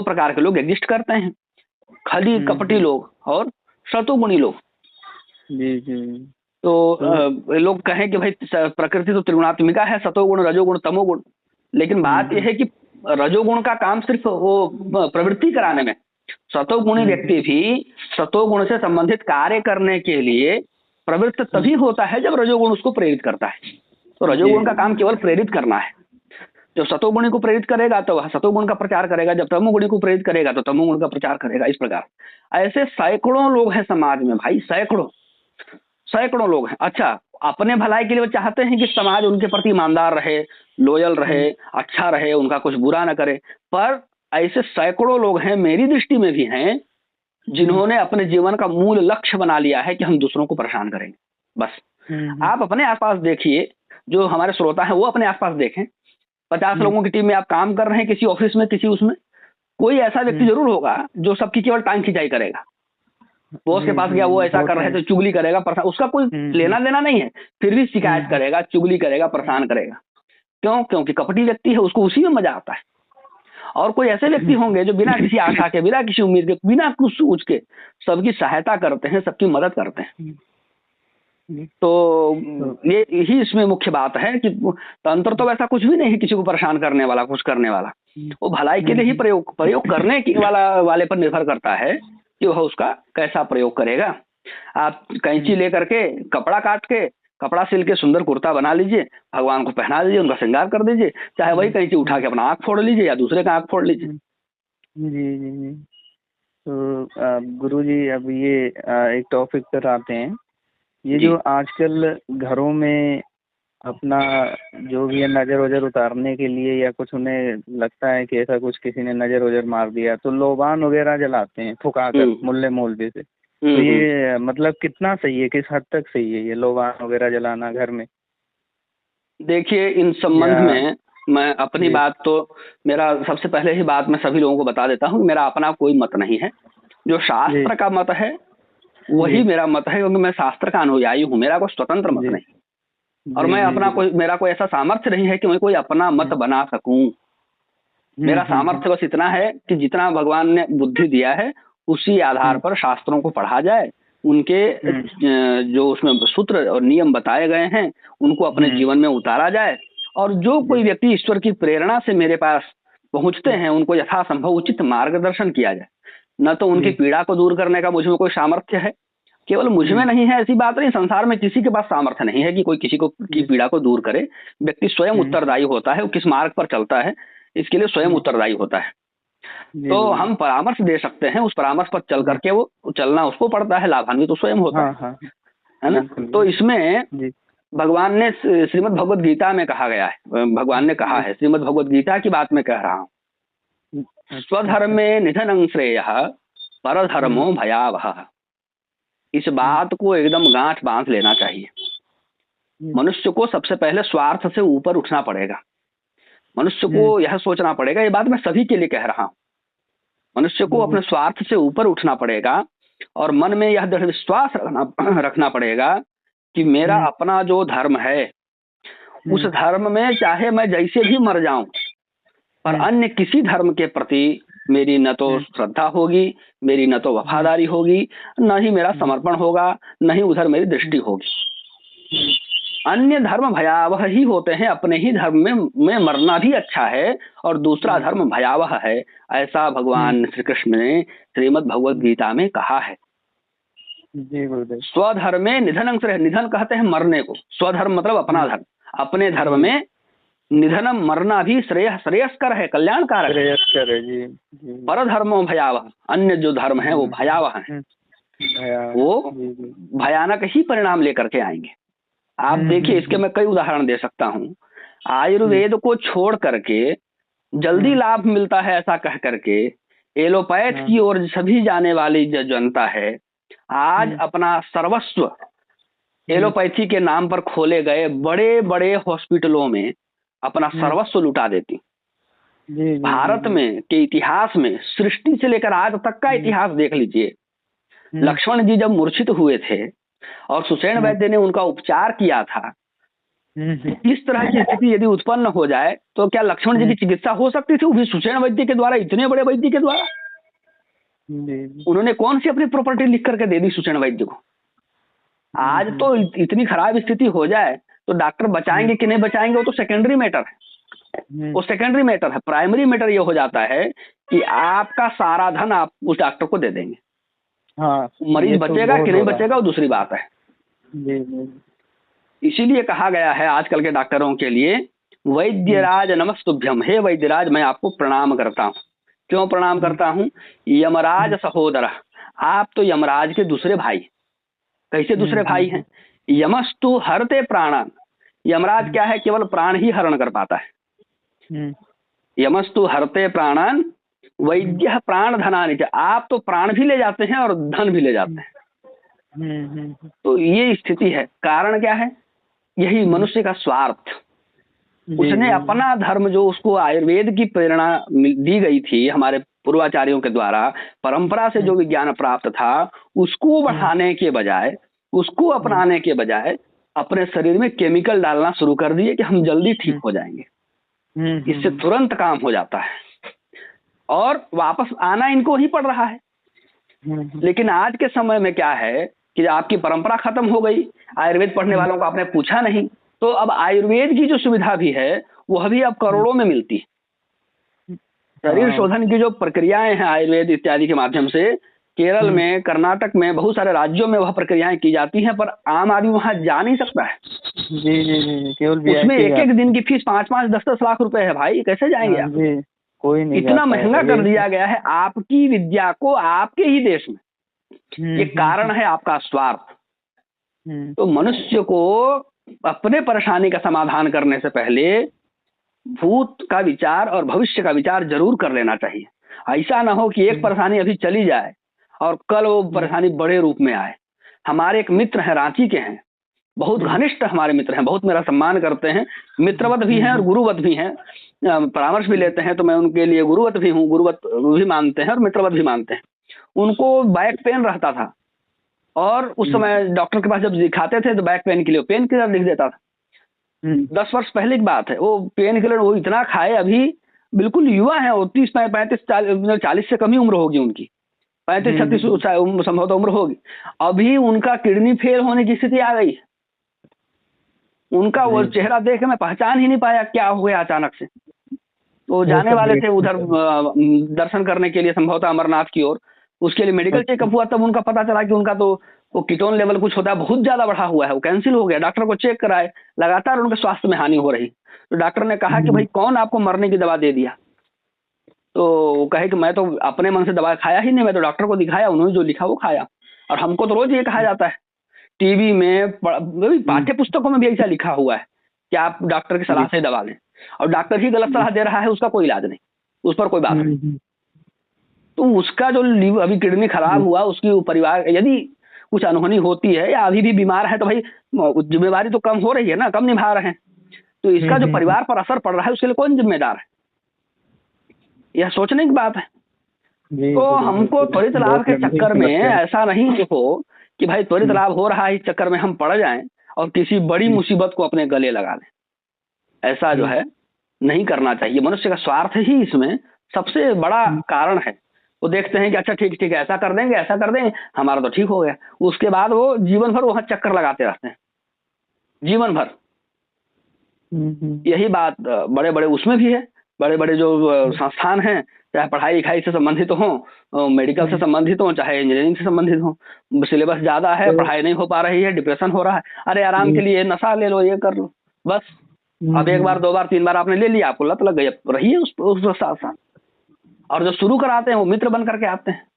C: प्रकार के लोग एग्जिस्ट करते हैं, खली कपटी लोग और शतुगुणी लोग।
B: जी।
C: तो लोग कहें कि भाई प्रकृति तो त्रिगुणात्मिका है, सतोगुण रजोगुण तमोगुण, लेकिन बात यह है कि रजोगुण का काम सिर्फ वो प्रवृत्ति कराने में, सतोगुणी व्यक्ति भी सतोगुण से संबंधित कार्य करने के लिए प्रवृत्त तभी होता है जब रजोगुण उसको प्रेरित करता है। तो रजोगुण का काम केवल प्रेरित करना है। जब सतोगुणी को प्रेरित करेगा तो वह सतोगुण का प्रचार करेगा, जब तमोगुणी को प्रेरित करेगा तो तमोगुण का प्रचार करेगा। इस प्रकार ऐसे सैकड़ों लोग हैं समाज में भाई, सैकड़ों सैकड़ों लोग हैं। अच्छा, अपने भलाई के लिए वो चाहते हैं कि समाज उनके प्रति ईमानदार रहे, लोयल रहे, अच्छा रहे, उनका कुछ बुरा न करे, पर ऐसे सैकड़ों लोग हैं, मेरी दृष्टि में भी हैं, जिन्होंने अपने जीवन का मूल लक्ष्य बना लिया है कि हम दूसरों को परेशान करेंगे। बस आप अपने आसपास देखिए, जो हमारे श्रोता हैं वो अपने आसपास देखें, 50 लोगों की टीम में आप काम कर रहे हैं, किसी ऑफिस में, किसी उसमें, कोई ऐसा व्यक्ति जरूर होगा जो सबकी केवल टांग खिंचाई करेगा। बॉस के पास गया, वो ऐसा कर रहे थे, चुगली करेगा, उसका कोई लेना देना नहीं है, फिर भी शिकायत करेगा, चुगली करेगा, परेशान करेगा। क्यों? क्योंकि कपटी व्यक्ति है, उसको उसी में मजा आता है। और कोई ऐसे व्यक्ति होंगे जो बिना किसी आशा के, बिना किसी उम्मीद के, बिना कुछ सोच के सबकी सहायता करते हैं, सबकी मदद करते हैं। तो ये ही इसमें मुख्य बात है कि तंत्र तो वैसा कुछ भी नहीं है किसी को परेशान करने वाला, कुछ करने वाला। वो भलाई के लिए ही प्रयोग करने की वाले पर निर्भर करता है कि वह उसका कैसा प्रयोग करेगा। आप कैंची लेकर के कपड़ा काट के, कपड़ा सिल के सुंदर कुर्ता बना लीजिए, भगवान को पहना दीजिए, उनका श्रृंगार कर दीजिए, चाहे वही कैंची उठा के अपना आँख फोड़ लीजिए या दूसरे का आँख फोड़ लीजिए।
B: जी जी जी। तो गुरुजी, अब ये एक टॉपिक पर आते हैं। ये जो आजकल घरों में अपना जो भी है नज़र वजर उतारने के लिए, या कुछ उन्हें लगता है कि ऐसा कुछ किसी ने नज़र वजर मार दिया, तो लोबान वगैरह जलाते हैं फुकाकर मुल्ले मौलवी से। तो ये मतलब कितना सही है, किस हद तक सही है ये लोबान वगैरह जलाना घर में?
C: देखिए, इन संबंध में मैं अपनी बात, तो मेरा सबसे पहले ही बात मैं सभी लोगों को बता देता हूँ, मेरा अपना कोई मत नहीं है। जो शास्त्र का मत है वही मेरा मत है, क्योंकि मैं शास्त्र का अनुयायी हूँ, मेरा कोई स्वतंत्र मत नहीं। और मैं अपना मेरा कोई ऐसा सामर्थ्य नहीं है कि मैं कोई अपना मत बना सकूं। मेरा सामर्थ्य बस इतना है कि जितना भगवान ने बुद्धि दिया है उसी आधार पर शास्त्रों को पढ़ा जाए, उनके जो उसमें सूत्र और नियम बताए गए हैं उनको अपने जीवन में उतारा जाए, और जो कोई व्यक्ति ईश्वर की प्रेरणा से मेरे पास पहुंचते हैं उनको यथासंभव उचित मार्गदर्शन किया जाए। न तो उनकी पीड़ा को दूर करने का मुझ में कोई सामर्थ्य है, केवल मुझ में नहीं है ऐसी बात नहीं, संसार में किसी के पास सामर्थ्य नहीं है कि कोई किसी को की पीड़ा को दूर करे। व्यक्ति स्वयं उत्तरदायी होता है, वो किस मार्ग पर चलता है इसके लिए स्वयं उत्तरदायी होता है। तो हम परामर्श दे सकते हैं, उस परामर्श पर चल करके वो चलना उसको पड़ता है, लाभान्वित तो स्वयं होता है ना। तो इसमें भगवान ने श्रीमद् भगवद गीता में कहा गया है, भगवान ने कहा है, श्रीमद् भगवद गीता की बात मैं कह रहा हूँ, स्वधर्मे निधनं श्रेयः परधर्मो भयावहः। इस बात को एकदम गांठ बांध लेना चाहिए। मनुष्य को सबसे पहले स्वार्थ से ऊपर उठना पड़ेगा। मनुष्य को यह सोचना पड़ेगा, ये बात मैं सभी के लिए कह रहा हूँ, मनुष्य को अपने स्वार्थ से ऊपर उठना पड़ेगा और मन में यह दृढ़ विश्वास रखना पड़ेगा कि मेरा अपना जो धर्म है उस धर्म में चाहे मैं जैसे भी मर जाऊं, पर अन्य किसी धर्म के प्रति मेरी न तो श्रद्धा होगी, मेरी न तो वफादारी होगी, न ही मेरा समर्पण होगा, न ही उधर मेरी दृष्टि होगी। अन्य धर्म भयावह ही होते हैं, अपने ही धर्म में मरना भी अच्छा है और दूसरा धर्म भयावह है, ऐसा भगवान श्री कृष्ण ने श्रीमद् भगवद गीता में कहा है। स्वधर्मे निधनं श्रेयः, निधन कहते हैं मरने को, स्वधर्म मतलब अपना धर्म, अपने धर्म में निधनम मरना भी श्रेयस्कर है, कल्याणकारक है। परधर्मो भयावह, अन्य जो धर्म है वो भयावह है, वो भयानक ही परिणाम लेकर के आएंगे। आप देखिए, इसके मैं कई उदाहरण दे सकता हूँ। आयुर्वेद को छोड़ करके जल्दी लाभ मिलता है ऐसा कह करके एलोपैथ की ओर सभी जाने वाली जो जनता है आज अपना सर्वस्व एलोपैथी के नाम पर खोले गए बड़े बड़े हॉस्पिटलों में अपना सर्वस्व लुटा देती। भारत में के इतिहास में, सृष्टि से लेकर आज तक का इतिहास देख लीजिए, लक्ष्मण जी जब मूर्छित हुए थे और सुषेण वैद्य ने उनका उपचार किया था, इस तरह की स्थिति यदि उत्पन्न हो जाए तो क्या लक्ष्मण जी की चिकित्सा हो सकती थी? वो भी सुषेण वैद्य के द्वारा, इतने बड़े वैद्य के द्वारा। उन्होंने कौन सी अपनी प्रॉपर्टी लिख करके दे दी सुषेण वैद्य को? आज तो इतनी खराब स्थिति हो जाए तो डॉक्टर बचाएंगे कि नहीं बचाएंगे वो तो सेकेंडरी मैटर है, वो सेकेंडरी मैटर है। प्राइमरी मैटर ये हो जाता है कि आपका सारा धन आप उस डॉक्टर को दे देंगे।
B: हाँ,
C: मरीज बचेगा कि नहीं बचेगा वो दूसरी बात है।
B: जी जी।
C: इसीलिए कहा गया है आजकल के डॉक्टरों के लिए, वैद्यराज नमस्तुभ्यम, हे वैद्यराज मैं आपको प्रणाम करता हूँ। क्यों प्रणाम करता हूँ? यमराज सहोदर, आप तो यमराज के दूसरे भाई। कैसे दूसरे भाई हैं? यमस्तु हरते प्राणान, यमराज क्या है? केवल प्राण ही हरण कर पाता है। यमस्तु हरते प्राणान वैद्य प्राण धनानि च, आप तो प्राण भी ले जाते हैं और धन भी ले जाते हैं। तो ये स्थिति है। कारण क्या है? यही मनुष्य का स्वार्थ। उसने अपना धर्म, जो उसको आयुर्वेद की प्रेरणा दी गई थी हमारे पूर्वाचार्यों के द्वारा, परंपरा से जो विज्ञान प्राप्त था, उसको बढ़ाने के बजाय, उसको अपनाने के बजाय अपने शरीर में केमिकल डालना शुरू कर दिए कि हम जल्दी ठीक हो जाएंगे। इससे तुरंत काम हो जाता है और वापस आना इनको ही पड़ रहा है। लेकिन आज के समय में क्या है कि आपकी परंपरा खत्म हो गई, आयुर्वेद पढ़ने वालों को आपने पूछा नहीं, तो अब आयुर्वेद की जो सुविधा भी है वह भी अब करोड़ों में मिलती है। शरीर शोधन की जो प्रक्रियाएं हैं आयुर्वेद इत्यादि के माध्यम से, केरल में, कर्नाटक में, बहुत सारे राज्यों में वह प्रक्रियाएं की जाती हैं, पर आम आदमी वहां जा नहीं सकता है।
B: जी जी जी, केवल
C: उसमें एक एक दिन की फीस 5-5, 10-10 लाख रुपए है भाई, कैसे जाएंगे आप?
B: कोई नहीं,
C: इतना महंगा कर दिया गया है आपकी विद्या को आपके ही देश में। ये कारण है आपका स्वार्थ। तो मनुष्य को अपने परेशानी का समाधान करने से पहले भूत का विचार और भविष्य का विचार जरूर कर लेना चाहिए। ऐसा ना हो कि एक परेशानी अभी चली जाए और कल वो परेशानी बड़े रूप में आए। हमारे एक मित्र हैं, रांची के हैं, बहुत घनिष्ठ हमारे मित्र हैं, बहुत मेरा सम्मान करते हैं, मित्रवत भी हैं और गुरुवत भी हैं, परामर्श भी लेते हैं, तो मैं उनके लिए गुरुवत भी हूँ, गुरुवत भी मानते हैं और मित्रवत भी मानते हैं। उनको बैक पेन रहता था और उस समय डॉक्टर के पास जब दिखाते थे तो बैक पेन के लिए पेन किलर लिख देता था। 10 वर्ष पहले की बात है। वो पेन किलर वो इतना खाए, अभी बिल्कुल युवा है, वो 30-35 40 से कम ही उम्र होगी उनकी, 35-36 संभवतः उम्र होगी। अभी उनका किडनी फेल होने की स्थिति आ गई। उनका वो चेहरा देख के मैं पहचान ही नहीं पाया क्या हो गया अचानक से। तो जाने वाले थे उधर दर्शन करने के लिए संभवतः अमरनाथ की ओर, उसके लिए मेडिकल चेकअप हुआ, तब उनका पता चला कि उनका तो वो कीटोन लेवल कुछ होता है बहुत ज्यादा बढ़ा हुआ है, वो कैंसिल हो गया। डॉक्टर को चेक कराए, लगातार उनके स्वास्थ्य में हानि हो रही। तो डॉक्टर ने कहा कि भाई कौन आपको मरने की दवा दे दिया? तो वो कहे कि मैं तो अपने मन से दवा खाया ही नहीं, मैं तो डॉक्टर को दिखाया, उन्होंने जो लिखा वो खाया। और हमको तो रोज ये कहा जाता है, टीवी में, पाठ्य पुस्तकों में भी ऐसा लिखा हुआ है कि आप डॉक्टर की सलाह से दवा लें, और डॉक्टर ही गलत सलाह दे रहा है, उसका कोई इलाज नहीं, उस पर कोई बात नहीं। तो उसका जो अभी किडनी खराब हुआ, उसकी परिवार यदि कुछ अनहोनी होती है या अभी भी बीमार है तो भाई जिम्मेवारी तो कम हो रही है ना, कम निभा रहे हैं। तो इसका जो परिवार पर असर पड़ रहा है उसके लिए कौन जिम्मेदार है? यह सोचने की बात है। तो हमको त्वरित लाभ के चक्कर में ऐसा नहीं हो कि भाई त्वरित लाभ हो रहा है, इस चक्कर में हम पड़ जाएं और किसी बड़ी मुसीबत को अपने गले लगा लें। ऐसा जो है नहीं करना चाहिए। मनुष्य का स्वार्थ ही इसमें सबसे बड़ा कारण है। वो देखते हैं कि अच्छा ठीक है ऐसा कर देंगे, ऐसा कर देंगे, हमारा तो ठीक हो गया। उसके बाद वो जीवन भर वहां चक्कर लगाते रहते हैं, जीवन भर। यही बात बड़े बड़े उसमें भी है। बड़े बड़े जो संस्थान हैं, चाहे पढ़ाई लिखाई से संबंधित हो, मेडिकल से संबंधित हो, चाहे इंजीनियरिंग से संबंधित हो, सिलेबस ज्यादा है, पढ़ाई नहीं हो पा रही है, डिप्रेशन हो रहा है, अरे आराम के लिए नशा ले लो, ये कर लो, बस। अब एक बार, 2 बार, 3 बार आपने ले लिया, आपको लत लग गई, रहिए उस साथ साथ। और जो शुरू कराते हैं वो मित्र बन करके आते हैं।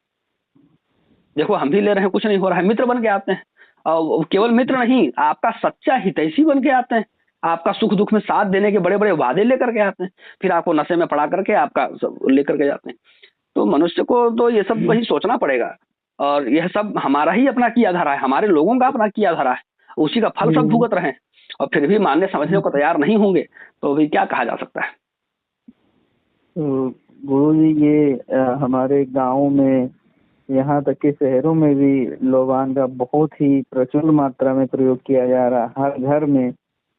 C: देखो हम भी ले रहे हैं, कुछ नहीं हो रहा है, मित्र बन के आते हैं। और केवल मित्र नहीं, आपका सच्चा हितैषी बन के आते हैं, आपका सुख दुख में साथ देने के बड़े बड़े वादे लेकर के आते हैं, फिर आपको नशे में पड़ा करके आपका लेकर के जाते हैं। तो मनुष्य को तो ये सब वही सोचना पड़ेगा, और यह सब हमारा ही अपना किया धरा है, हमारे लोगों का अपना किया धरा है, उसी का फल सब भुगत रहे हैं। और फिर भी मानने समझने को तैयार नहीं होंगे तो भी क्या कहा जा सकता है।
B: गुरु जी, ये हमारे गाँव में, यहाँ तक कि शहरों में भी लोबान का बहुत ही प्रचुर मात्रा में प्रयोग किया जा रहा है। हर घर में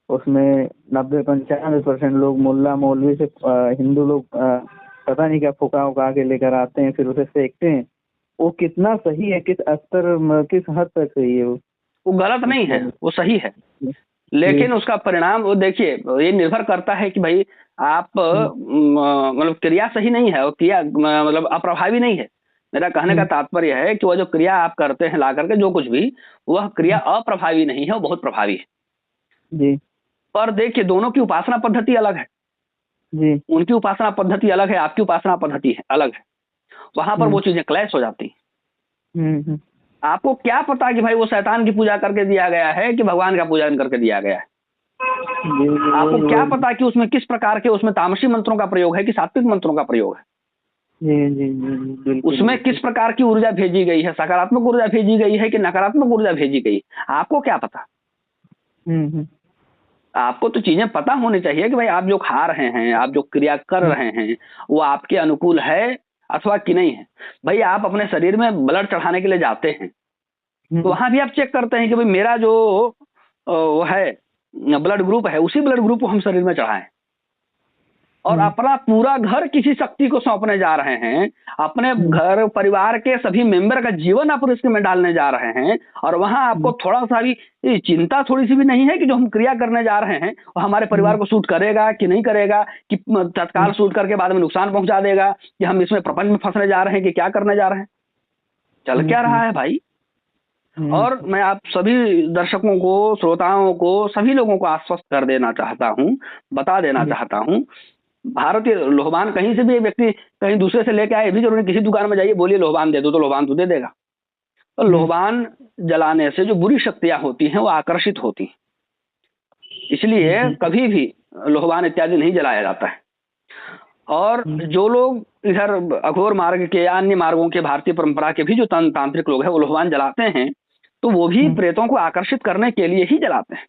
B: उसमें 90-95% लोग, मुल्ला मौलवी से हिंदू लोग पता नहीं क्या फुका उका के लेकर आते हैं, फिर उसे सेकते हैं। वो कितना सही है, किस स्तर, किस हद तक सही है?
C: वो गलत नहीं है, वो सही है, लेकिन उसका परिणाम वो देखिए, ये निर्भर करता है कि भाई आप मतलब क्रिया सही नहीं है और क्रिया मतलब अप्रभावी नहीं है। मेरा कहने का तात्पर्य है कि वह जो क्रिया आप करते हैं ला करके जो कुछ भी, वह क्रिया अप्रभावी नहीं है, वो बहुत प्रभावी है
B: जी
C: पर देखिए दोनों की उपासना पद्धति अलग है।
B: जी
C: उनकी उपासना पद्धति अलग है, आपकी उपासना पद्धति है अलग है, वहां पर वो चीजें क्लैश हो जाती हैं। आपको क्या पता कि भाई वो शैतान की पूजा करके दिया गया है कि भगवान का पूजन करके दिया गया है? आपको क्या पता कि उसमें किस प्रकार के उसमें तामसी मंत्रों का प्रयोग है कि सात्विक मंत्रों का प्रयोग है?
B: जी जी जी
C: उसमें किस प्रकार की ऊर्जा भेजी गई है, सकारात्मक ऊर्जा भेजी गई है कि नकारात्मक ऊर्जा भेजी गई, आपको क्या पता? आपको तो चीजें पता होनी चाहिए कि भाई आप जो खा रहे हैं, आप जो क्रिया कर रहे हैं, वो आपके अनुकूल है अथवा कि नहीं है। भाई आप अपने शरीर में ब्लड चढ़ाने के लिए जाते हैं तो वहां भी आप चेक करते हैं कि भाई मेरा जो वो है ब्लड ग्रुप है, उसी ब्लड ग्रुप को हम शरीर में चढ़ाएं और अपना पूरा घर किसी शक्ति को सौंपने जा रहे हैं, अपने घर परिवार के सभी मेंबर का जीवन आप रिस्क में डालने जा रहे हैं और वहां आपको थोड़ा सा भी चिंता थोड़ी सी भी नहीं है कि जो हम क्रिया करने जा रहे हैं वो हमारे परिवार को सूट करेगा कि नहीं करेगा, कि तत्काल सूट करके बाद में नुकसान पहुंचा देगा, कि हम इसमें प्रपंच में फंसने जा रहे हैं कि क्या करने जा रहे हैं, चल क्या रहा है भाई। और मैं आप सभी दर्शकों को, श्रोताओं को, सभी लोगों को आश्वस्त कर देना चाहता हूँ, बता देना चाहता हूँ, भारतीय लोहबान कहीं से भी व्यक्ति कहीं दूसरे से लेके आए भी जरूरी, किसी दुकान में जाइए बोलिए लोहबान दे दो तो लोहबान तो दे देगा। तो लोहबान जलाने से जो बुरी शक्तियां होती हैं वो आकर्षित होती हैं, इसलिए कभी भी लोहबान इत्यादि नहीं जलाया जाता है। और जो लोग इधर अघोर मार्ग के या अन्य मार्गों के भारतीय परंपरा के भी जो तांत्रिक लोग हैं वो लोहबान जलाते हैं तो वो भी प्रेतों को आकर्षित करने के लिए ही जलाते हैं।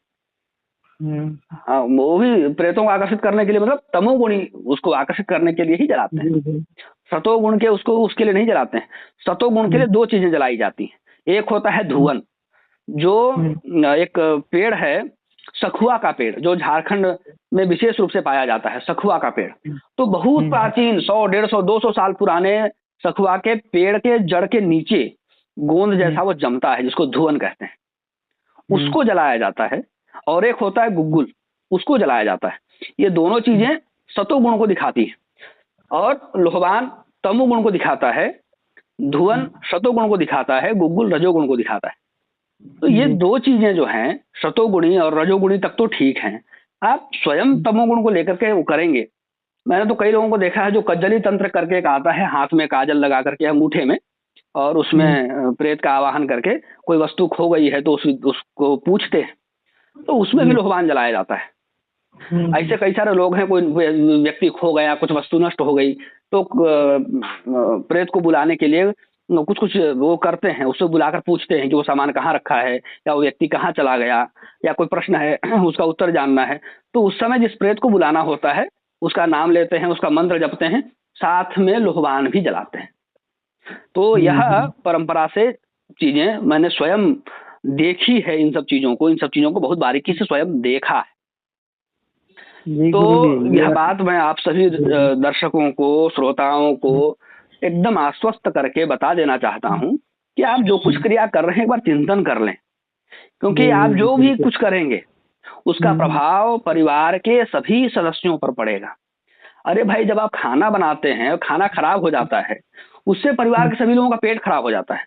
C: हाँ, वो भी प्रेतों को आकर्षित करने के लिए, मतलब तमोगुणी उसको आकर्षित करने के लिए ही जलाते हैं। सतोगुण के उसको उसके लिए नहीं जलाते हैं। सतोगुण के लिए दो चीजें जलाई जाती हैं। एक होता है धुवन, जो एक पेड़ है सखुआ का पेड़, जो झारखंड में विशेष रूप से पाया जाता है, सखुआ का पेड़। तो बहुत प्राचीन 100, 150, 200 साल पुराने सखुआ के पेड़ के जड़ के नीचे गोंद जैसा वो जमता है जिसको धुवन कहते हैं, उसको जलाया जाता है। और एक होता है गुग्गुल, उसको जलाया जाता है। ये दोनों चीजें सतोगुण को दिखाती है और लोहबान तमोगुण को दिखाता है, धुवन सतोगुण को दिखाता है, गुग्गुल रजोगुण को दिखाता है। तो ये दो चीजें जो हैं सतोगुणी और रजोगुणी तक तो ठीक हैं, आप स्वयं तमोगुण को लेकर के वो करेंगे। मैंने तो कई लोगों को देखा है जो कज्जली तंत्र करके एक आता है, हाथ में काजल लगा करके अंगूठे में, और उसमें प्रेत का आवाहन करके कोई वस्तु खो गई है तो उसको पूछते हैं, तो उसमें भी लोहबान जलाया जाता है। ऐसे कई सारे लोग हैं, कोई व्यक्ति खो गया, कुछ वस्तु नष्ट हो गई तो प्रेत को बुलाने के लिए कुछ कुछ वो करते हैं, उससे बुलाकर पूछते हैं कि वो सामान कहाँ रखा है या वो व्यक्ति कहाँ चला गया, या कोई प्रश्न है उसका उत्तर जानना है। तो उस समय जिस प्रेत को बुलाना होता है उसका नाम लेते हैं, उसका मंत्र जपते हैं, साथ में लोहबान भी जलाते हैं। तो यह परंपरा से चीजें मैंने स्वयं देखी है, इन सब चीजों को बहुत बारीकी से स्वयं देखा है। तो यह बात मैं आप सभी दर्शकों को, श्रोताओं को एकदम आश्वस्त करके बता देना चाहता हूं कि आप जो कुछ क्रिया कर रहे हैं एक बार चिंतन कर लें, क्योंकि आप जो भी कुछ करेंगे उसका प्रभाव परिवार के सभी सदस्यों पर पड़ेगा। अरे भाई, जब आप खाना बनाते हैं और खाना खराब हो जाता है, उससे परिवार के सभी लोगों का पेट खराब हो जाता है।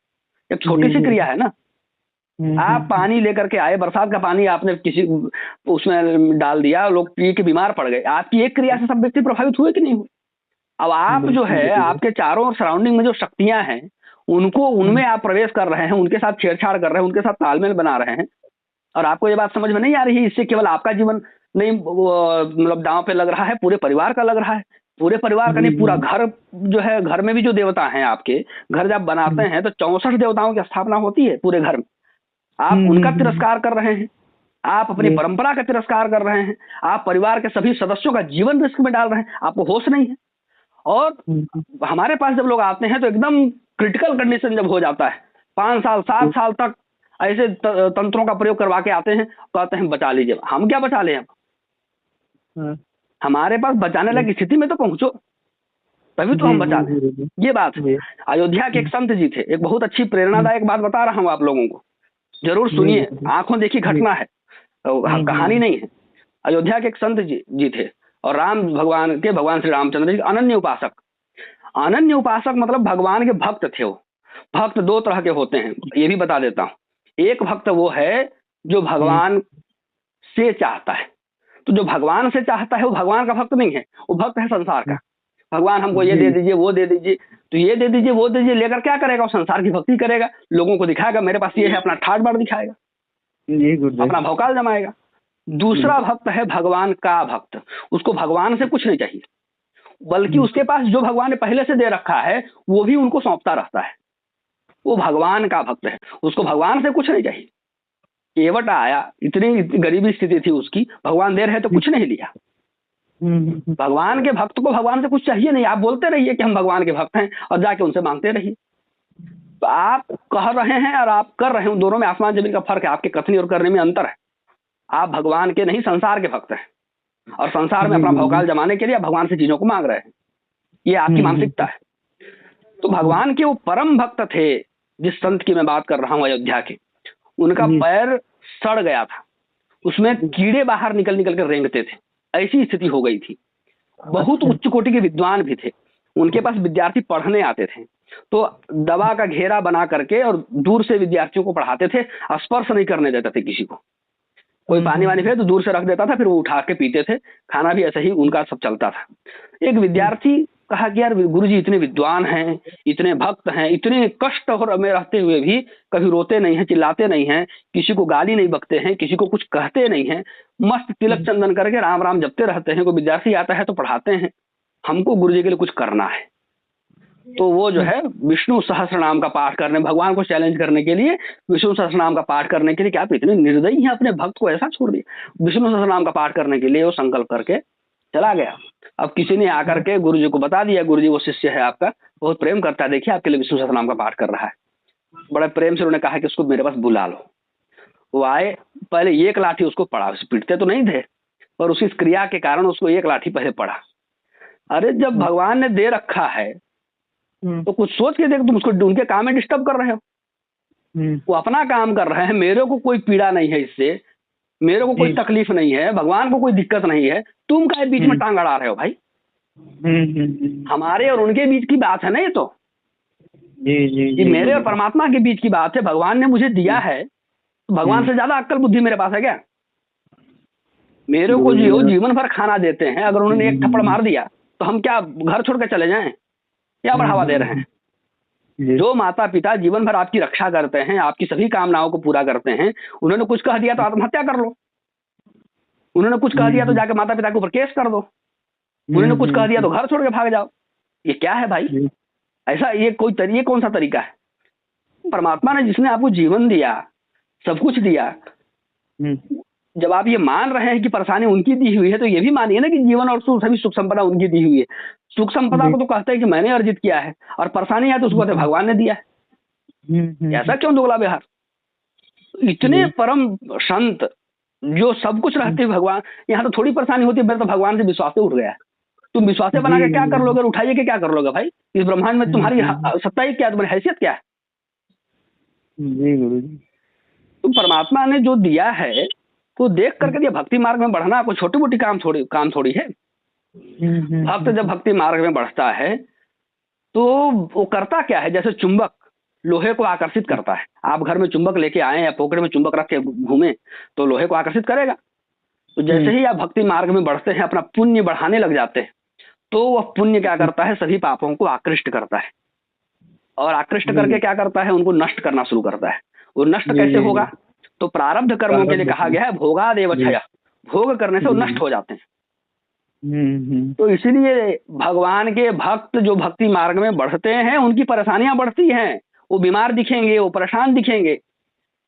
C: एक छोटी सी क्रिया है ना। आप पानी लेकर के आए, बरसात का पानी आपने किसी उसमें डाल दिया, लोग पी के बीमार पड़ गए, आपकी एक क्रिया से सब व्यक्ति प्रभावित हुए कि नहीं हुए? अब आप जो है आपके चारों और सराउंडिंग में जो शक्तियां हैं उनको, उनमें आप प्रवेश कर रहे हैं, उनके साथ छेड़छाड़ कर रहे हैं, उनके साथ तालमेल बना रहे हैं, और आपको ये बात समझ में नहीं आ रही है इससे केवल आपका जीवन नहीं मतलब दांव पे लग रहा है, पूरे परिवार का लग रहा है। पूरे परिवार का नहीं, पूरा घर जो है, घर में भी जो देवता हैं, आपके घर जब बनाते हैं तो 64 देवताओं की स्थापना होती है पूरे घर में। आप उनका तिरस्कार कर रहे हैं, आप अपनी परंपरा का तिरस्कार कर रहे हैं, आप परिवार के सभी सदस्यों का जीवन रिस्क में डाल रहे हैं, आपको होश नहीं है। और हमारे पास जब लोग आते हैं तो एकदम क्रिटिकल कंडीशन जब हो जाता है, 5 साल 7 साल तक ऐसे तंत्रों का प्रयोग करवा के आते हैं, कहते हैं बचा लीजिए। हम क्या बचा लें? हमारे पास बचाने लायक स्थिति में तो पहुंचो, तभी तो हम बचा लें। ये बात है। अयोध्या के एक संत जी थे, एक बहुत अच्छी प्रेरणादायक बात बता रहा हूँ आप लोगों को। जरूर सुनिए, आंखों देखी घटना है, कहानी नहीं है। अयोध्या के एक संत जी थे और भगवान श्री रामचंद्र जी अनन्य उपासक। अनन्य उपासक मतलब भगवान के भक्त थे। वो भक्त दो तरह के होते हैं, ये भी बता देता हूँ। एक भक्त वो है जो भगवान से चाहता है, तो जो भगवान से चाहता है वो भगवान का भक्त नहीं है, वो भक्त है संसार का। भगवान हमको ये दे दीजिए, वो दे दीजिए, तो ये दे दीजिए, वो दे दीजिए, लेकर क्या करेगा? वो संसार की भक्ति करेगा, लोगों को दिखाएगा मेरे पास ये है, अपना ठाट बाट दिखाएगा, अपना भौकाल जमाएगा। दूसरा भक्त है भगवान का भक्त, उसको भगवान से कुछ नहीं चाहिए, बल्कि उसके पास जो भगवान ने पहले से दे रखा है वो भी उनको सौंपता रहता है। वो भगवान का भक्त है, उसको भगवान से कुछ नहीं चाहिए। केवट आया, इतनी गरीबी स्थिति थी उसकी, भगवान दे रहे तो कुछ नहीं लिया। भगवान के भक्त को भगवान से कुछ चाहिए नहीं। आप बोलते रहिए कि हम भगवान के भक्त हैं और जाके उनसे मांगते रहिए। तो आप कह रहे हैं और आप कर रहे हैं, दोनों में आसमान जमीन का फर्क है, आपके कथनी और करने में अंतर है। आप भगवान के नहीं, संसार के भक्त हैं, और संसार में अपना भौकाल जमाने के लिए भगवान से चीजों को मांग रहे हैं। ये आपकी मानसिकता है। तो भगवान के वो परम भक्त थे, जिस संत की मैं बात कर रहा हूँ अयोध्या के, उनका पैर सड़ गया था, उसमें कीड़े बाहर निकल निकल कर रेंगते थे, ऐसी स्थिति हो गई थी। बहुत उच्च कोटि के विद्वान भी थे, उनके पास विद्यार्थी पढ़ने आते थे, तो दवा का घेरा बना करके और दूर से विद्यार्थियों को पढ़ाते थे, स्पर्श नहीं करने देते थे किसी को। कोई पानी वानी फिर तो दूर से रख देता था, फिर वो उठा के पीते थे, खाना भी ऐसे ही उनका सब चलता था। एक विद्यार्थी कहा कि यार गुरुजी इतने विद्वान हैं, इतने भक्त हैं, इतने कष्ट और में रहते हुए भी कभी रोते नहीं हैं, चिल्लाते नहीं हैं, किसी को गाली नहीं बकते हैं, किसी को कुछ कहते नहीं हैं, मस्त तिलक चंदन करके राम राम जपते रहते हैं। कोई विद्यार्थी आता है तो पढ़ाते हैं, हमको गुरुजी के लिए कुछ करना है। तो वो जो है विष्णु सहस्त्र नाम का पाठ करने, भगवान को चैलेंज करने के लिए, विष्णु सहस्त्र नाम का पाठ करने के लिए, क्या आप इतने निर्दयी हैं, अपने भक्त को ऐसा छोड़ दिया। विष्णु सहस्त्र नाम का पाठ करने के लिए वो संकल्प करके चला गया। अब किसी ने आकर के गुरु जी को बता दिया, गुरु जी वो शिष्य है आपका, बहुत प्रेम करता है, देखिए आपके लिए विष्णु सहस्त्र नाम का पाठ कर रहा है। बड़े प्रेम से उन्होंने कहा कि उसको मेरे पास बुला लो। वो आए, पहले एक लाठी उसको पड़ा, पीटते तो नहीं थे, पर उसकी क्रिया के कारण उसको एक लाठी पहले पड़ा। अरे जब भगवान ने दे रखा है तो कुछ सोच के देख, तुम उसको उनके काम में डिस्टर्ब कर रहे हो। वो अपना काम कर रहे हैं, मेरे को कोई पीड़ा नहीं है इससे, मेरे को कोई तकलीफ नहीं है, भगवान को कोई दिक्कत नहीं है, तुम काहे बीच में टांग अड़ा रहे हो भाई? हमारे और उनके बीच की बात है ना ये तो। जी, मेरे और परमात्मा के बीच की बात है। भगवान ने मुझे दिया है, तो भगवान से ज्यादा अक्ल बुद्धि मेरे पास है क्या? मेरे को जो जीवन भर खाना देते हैं, अगर उन्होंने एक थप्पड़ मार दिया तो हम क्या घर छोड़ के चले जाएं? क्या बढ़ावा दे रहे हैं? जो माता पिता जीवन भर आपकी रक्षा करते हैं, आपकी सभी कामनाओं को पूरा करते हैं, उन्होंने कुछ कह दिया तो आत्महत्या कर लो, उन्होंने कुछ कह दिया तो जाके माता पिता के ऊपर केस कर दो, उन्होंने कुछ कह दिया तो घर छोड़ के भाग जाओ। ये क्या है भाई? ऐसा ये कौन सा तरीका है? परमात्मा ने जिसने आपको जीवन दिया, सब कुछ दिया, जब आप ये मान रहे हैं कि परेशानी उनकी दी हुई है, तो ये भी मानिए ना कि जीवन और सभी सुख संपदा उनकी दी हुई है। सुख संपदा को तो कहते हैं कि मैंने अर्जित किया है, और परेशानी है तो उसको कहते भगवान ने दिया है। ऐसा क्यों दोगला व्यवहार? इतने परम संत जो सब कुछ रहते भगवान, यहाँ तो थोड़ी परेशानी होती है, मेरे तो भगवान से विश्वास उठ गया। तुम विश्वास बना के क्या कर लोगे? उठाइए के क्या कर लोगे भाई? इस ब्रह्मांड में तुम्हारी सत्ता ही क्या, तुम्हारी हैसियत क्या है?
B: जी गुरु जी,
C: तुम परमात्मा ने जो दिया है तो देख करके दिया। भक्ति मार्ग में बढ़ना कोई छोटी मोटी काम थोड़ी है। भक्त जब भक्ति मार्ग में बढ़ता है तो वो करता क्या है? जैसे चुंबक लोहे को आकर्षित करता है। आप घर में चुंबक लेके आए या पॉकेट में चुंबक रख के घूमे तो लोहे को आकर्षित करेगा। तो जैसे ही आप भक्ति मार्ग में बढ़ते हैं, अपना पुण्य बढ़ाने लग जाते हैं, तो वह पुण्य क्या करता है? सभी पापों को आकृष्ट करता है, और आकृष्ट करके क्या करता है? उनको नष्ट करना शुरू करता है। वो नष्ट कैसे होगा? तो प्रारब्ध कर्मों के लिए कहा गया है भोगादेव क्षय, भोग करने से वो नष्ट हो जाते हैं। तो इसीलिए भगवान के भक्त जो भक्ति मार्ग में बढ़ते हैं, उनकी परेशानियां बढ़ती हैं। वो बीमार दिखेंगे, वो परेशान दिखेंगे।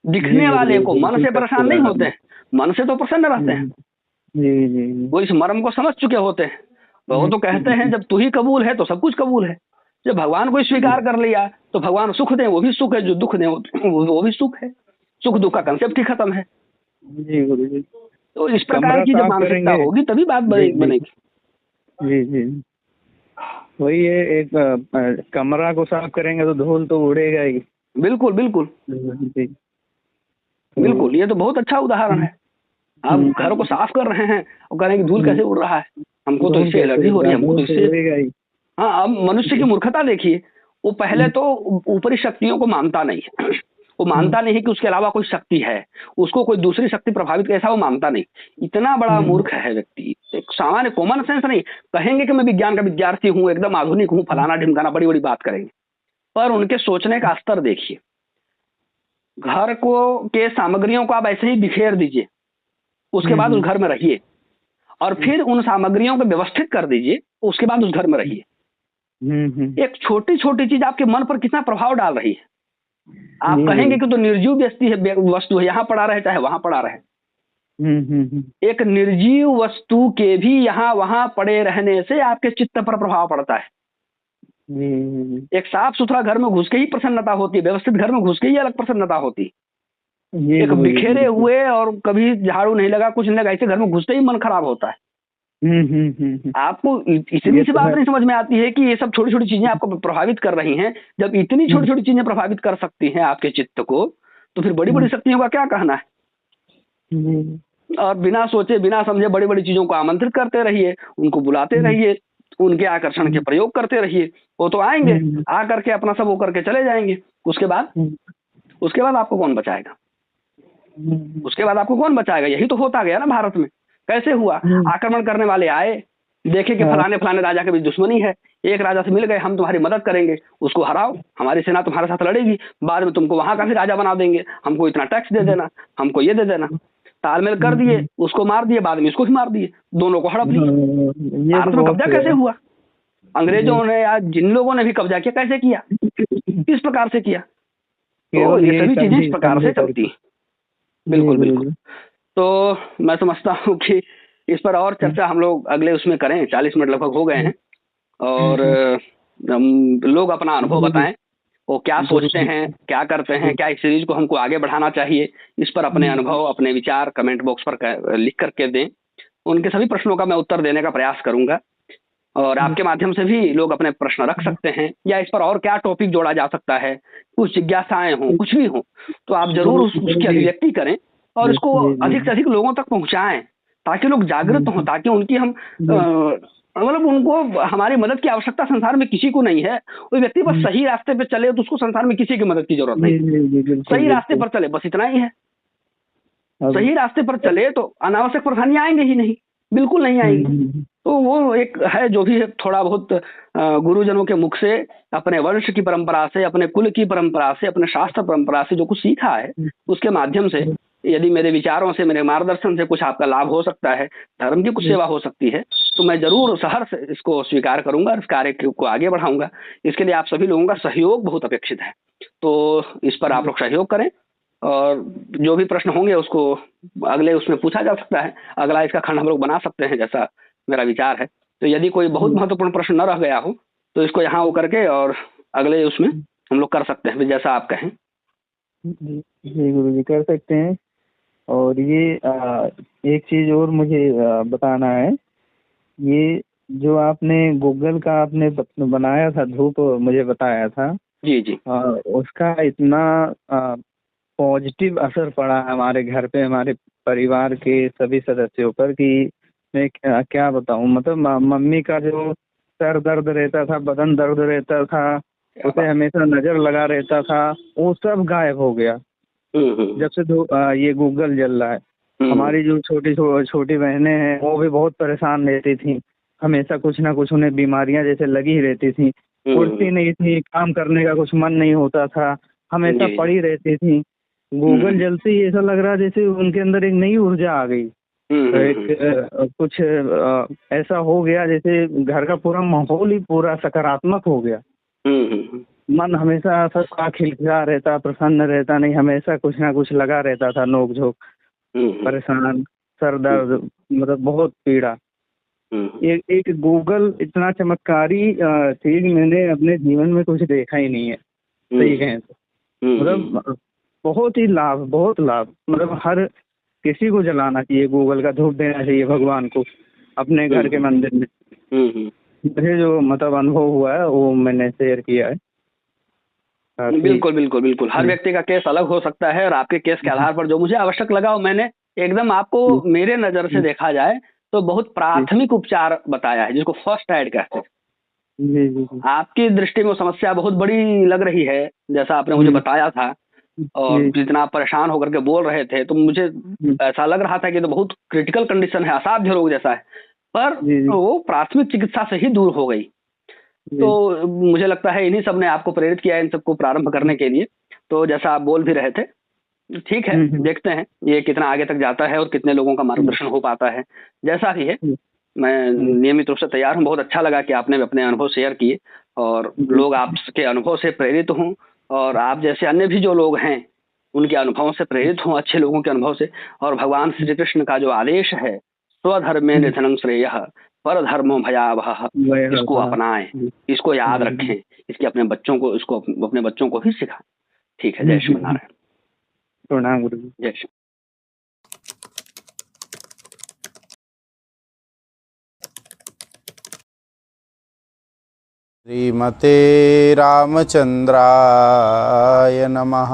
C: दिखने वाले को मन से परेशान नहीं होते हैं, मन से तो प्रसन्न रहते हैं। वो इस मर्म को समझ चुके होते हैं। वो तो कहते हैं जब तू ही कबूल है तो सब कुछ कबूल है। जब भगवान को स्वीकार कर लिया तो भगवान सुख दें वो भी सुख है, जो दुख दें वो भी सुख है। सुख दुख का कंसेप्ट ही खत्म है।
B: जी गुरु जी,
C: तो इस प्रकार की जब मानसिकता होगी तभी बात बनेगी।
B: जी जी, वही है, एक कमरा को साफ करेंगे तो धूल तो उड़ेगा ही।
C: बिल्कुल बिल्कुल।
B: जी
C: बिल्कुल, ये तो बहुत अच्छा उदाहरण है। आप घर को साफ कर रहे हैं और कह रहे हैं कि धूल कैसे उड़ रहा है, हमको तो इससे एलर्जी हो रही है, हमको तो इससे। हाँ, अब मनुष्य की मूर्खता देखिए, वो पहले तो ऊपरी शक्तियों को मानता नहीं है, वो मानता नहीं है कि उसके अलावा कोई शक्ति है, उसको कोई दूसरी शक्ति प्रभावित कैसा वो मानता नहीं। इतना बड़ा मूर्ख है व्यक्ति, एक सामान्य कॉमन सेंस नहीं। कहेंगे कि मैं विज्ञान का विद्यार्थी हूँ, एकदम आधुनिक हूँ, फलाना ढिमकाना, बड़ी बड़ी बात करेंगे, पर उनके सोचने का स्तर देखिए। घर को के सामग्रियों को आप ऐसे ही बिखेर दीजिए, उसके बाद उस घर में रहिए, और फिर उन सामग्रियों को व्यवस्थित कर दीजिए, उसके बाद उस घर में रहिए। एक छोटी छोटी चीज आपके मन पर कितना प्रभाव डाल रही है। आप कहेंगे कि तो निर्जीव वस्तु है, यहाँ पड़ा रहे चाहे वहां पड़ा रहे। एक निर्जीव वस्तु के भी यहाँ वहां पड़े रहने से आपके चित्त पर प्रभाव पड़ता है। एक साफ सुथरा घर में घुस के ही प्रसन्नता होती है, व्यवस्थित घर में घुस के ही अलग प्रसन्नता होती है। एक बिखेरे हुए और कभी झाड़ू नहीं लगा, कुछ नहीं लगा, ऐसे घर में घुसते ही मन खराब होता है। आपको इतनी सी बात नहीं समझ में आती है कि ये सब छोटी छोटी चीजें आपको प्रभावित कर रही हैं। जब इतनी छोटी छोटी चीजें प्रभावित कर सकती हैं आपके चित्त को, तो फिर बड़ी बड़ी शक्तियों का क्या कहना है। और बिना सोचे बिना समझे बड़ी बड़ी चीजों को आमंत्रित करते रहिए, उनको बुलाते रहिए, उनके आकर्षण के प्रयोग करते रहिए, वो तो आएंगे, आ करके अपना सब वो करके चले जाएंगे। उसके बाद आपको कौन बचाएगा? उसके बाद आपको कौन बचाएगा? यही तो होता गया ना भारत में। कैसे हुआ? आक्रमण करने वाले आए, देखे कि फलाने फलाने राजा के बीच दुश्मनी है, एक राजा से मिल गए, हम तुम्हारी मदद करेंगे, उसको हराओ, हमारी सेना तुम्हारे साथ लड़ेगी, बाद में तुमको वहां का भी राजा बना देंगे, हमको इतना टैक्स दे देना, हमको ये दे देना। तालमेल कर दिए, उसको मार दिए, बाद में इसको भी मार दिए, दोनों को हड़प लिए। भारत में कब्जा कैसे हुआ? अंग्रेजों ने या जिन लोगों ने भी कब्जा किया, कैसे किया, किस प्रकार से किया? तो ये सभी चीजें इस प्रकार से चलती। बिल्कुल बिल्कुल। तो मैं समझता हूँ कि इस पर और चर्चा हम लोग अगले उसमें करें। 40 मिनट लगभग हो गए हैं, और लोग अपना अनुभव बताएं, वो क्या सोचते हैं, क्या करते हैं, क्या इस सीरीज को हमको आगे बढ़ाना चाहिए, इस पर अपने अनुभव, अपने विचार कमेंट बॉक्स पर लिख करके दें। उनके सभी प्रश्नों का मैं उत्तर देने का प्रयास करूंगा, और आपके माध्यम से भी लोग अपने प्रश्न रख सकते हैं, या इस पर और क्या टॉपिक जोड़ा जा सकता है, कुछ जिज्ञासाएं हों, कुछ भी हो, तो आप जरूर उसकी अभिव्यक्ति करें और इसको अधिक से अधिक लोगों तक पहुंचाएं, ताकि लोग जागृत हों, ताकि उनकी हम मतलब उनको हमारी मदद की आवश्यकता संसार में किसी को नहीं है। वो व्यक्ति बस सही रास्ते पे चले तो उसको संसार में किसी की मदद की जरूरत नहीं, सही रास्ते पर चले, बस इतना ही है। सही रास्ते पर चले तो अनावश्यक परेशानियां आएंगे ही नहीं, बिल्कुल नहीं आएंगी। तो वो एक है जो भी थोड़ा बहुत गुरुजनों के मुख से, अपने वंश की परंपरा से, अपने कुल की परंपरा से, अपने शास्त्र परंपरा से जो कुछ सीखा है, उसके माध्यम से यदि मेरे विचारों से, मेरे मार्गदर्शन से कुछ आपका लाभ हो सकता है, धर्म की कुछ सेवा हो सकती है, तो मैं जरूर सहर्ष इसको स्वीकार करूंगा, इस कार्य को आगे बढ़ाऊंगा। इसके लिए आप सभी लोगों का सहयोग बहुत अपेक्षित है, तो इस पर आप लोग सहयोग करें, और जो भी प्रश्न होंगे उसको अगले उसमें पूछा जा सकता है। अगला इसका खंड हम लोग बना सकते हैं, जैसा मेरा विचार है। तो यदि कोई बहुत महत्वपूर्ण प्रश्न न रह गया हो तो इसको यहाँ वो करके और अगले उसमें हम लोग कर सकते हैं, जैसा आप कहें।
B: जी गुरु जी, कर सकते हैं। और ये एक चीज और मुझे बताना है, ये जो आपने गूगल का आपने बनाया था धूप, मुझे बताया था
C: जी जी,
B: उसका इतना पॉजिटिव असर पड़ा हमारे घर पे, हमारे परिवार के सभी सदस्यों पर, कि मैं क्या बताऊं। मतलब मम्मी का जो सर दर्द रहता था, बदन दर्द रहता था, उसे हमेशा नजर लगा रहता था, वो सब गायब हो गया जब से ये गूगल चल रहा है। हमारी जो छोटी बहनें हैं वो भी बहुत परेशान रहती थी, हमेशा कुछ ना कुछ उन्हें बीमारियां जैसे लगी ही रहती थी, उठती नहीं थी, काम करने का कुछ मन नहीं होता था, हमेशा पड़ी रहती थी। गूगल जलते ही ऐसा लग रहा जैसे उनके अंदर एक नई ऊर्जा आ गई, एक कुछ ऐसा हो गया जैसे घर का पूरा माहौल ही पूरा सकारात्मक हो गया। मन हमेशा सबका खिलखिला रहता, प्रसन्न रहता नहीं, हमेशा कुछ ना कुछ लगा रहता था, नोक झोंक, परेशान, सर दर्द, मतलब बहुत पीड़ा। एक गूगल इतना चमत्कारी चीज मैंने अपने जीवन में कुछ देखा ही नहीं है, सही कहें तो। मतलब बहुत ही लाभ, बहुत लाभ, मतलब हर किसी को जलाना चाहिए, गूगल का धूप देना चाहिए भगवान को अपने घर के मंदिर में। मुझे जो मतलब अनुभव हुआ है वो मैंने शेयर किया है।
C: बिल्कुल बिल्कुल बिल्कुल, हर व्यक्ति का केस अलग हो सकता है और आपके केस के आधार पर जो मुझे आवश्यक लगा वो मैंने एकदम आपको, मेरे नज़र से देखा जाए तो बहुत प्राथमिक उपचार बताया है, जिसको फर्स्ट एड कहते हैं। आपकी दृष्टि में वो समस्या बहुत बड़ी लग रही है, जैसा आपने मुझे बताया था, और जितना आप परेशान होकर के बोल रहे थे, तो मुझे ऐसा लग रहा था कि तो बहुत क्रिटिकल कंडीशन है, असाध्य रोग जैसा है, पर वो प्राथमिक चिकित्सा से ही दूर हो गई। तो मुझे लगता है इन्हीं सब ने आपको प्रेरित किया इन सबको प्रारंभ करने के लिए। तो जैसा आप बोल भी रहे थे, ठीक है, देखते हैं ये कितना आगे तक जाता है और कितने लोगों का मार्गदर्शन हो पाता है। जैसा भी है, मैं नियमित रूप से तैयार हूँ। बहुत अच्छा लगा कि आपने अपने अनुभव शेयर किए और लोग आपके अनुभव से प्रेरित हों, और आप जैसे अन्य भी जो लोग हैं उनके अनुभवों से प्रेरित हों, अच्छे लोगों के अनुभव से। और भगवान श्री कृष्ण का जो आदेश है, स्वधर्मे निधनं श्रेयः परधर्मो भयावहः, इसको अपनाएं, इसको याद रखें, इसके अपने बच्चों को, इसको अपने बच्चों को भी सिखाएं। ठीक है, जय श्री नारायण।
B: प्रणाम गुरु जी।
C: जय श्री।
D: श्रीमते रामचंद्राय नमः।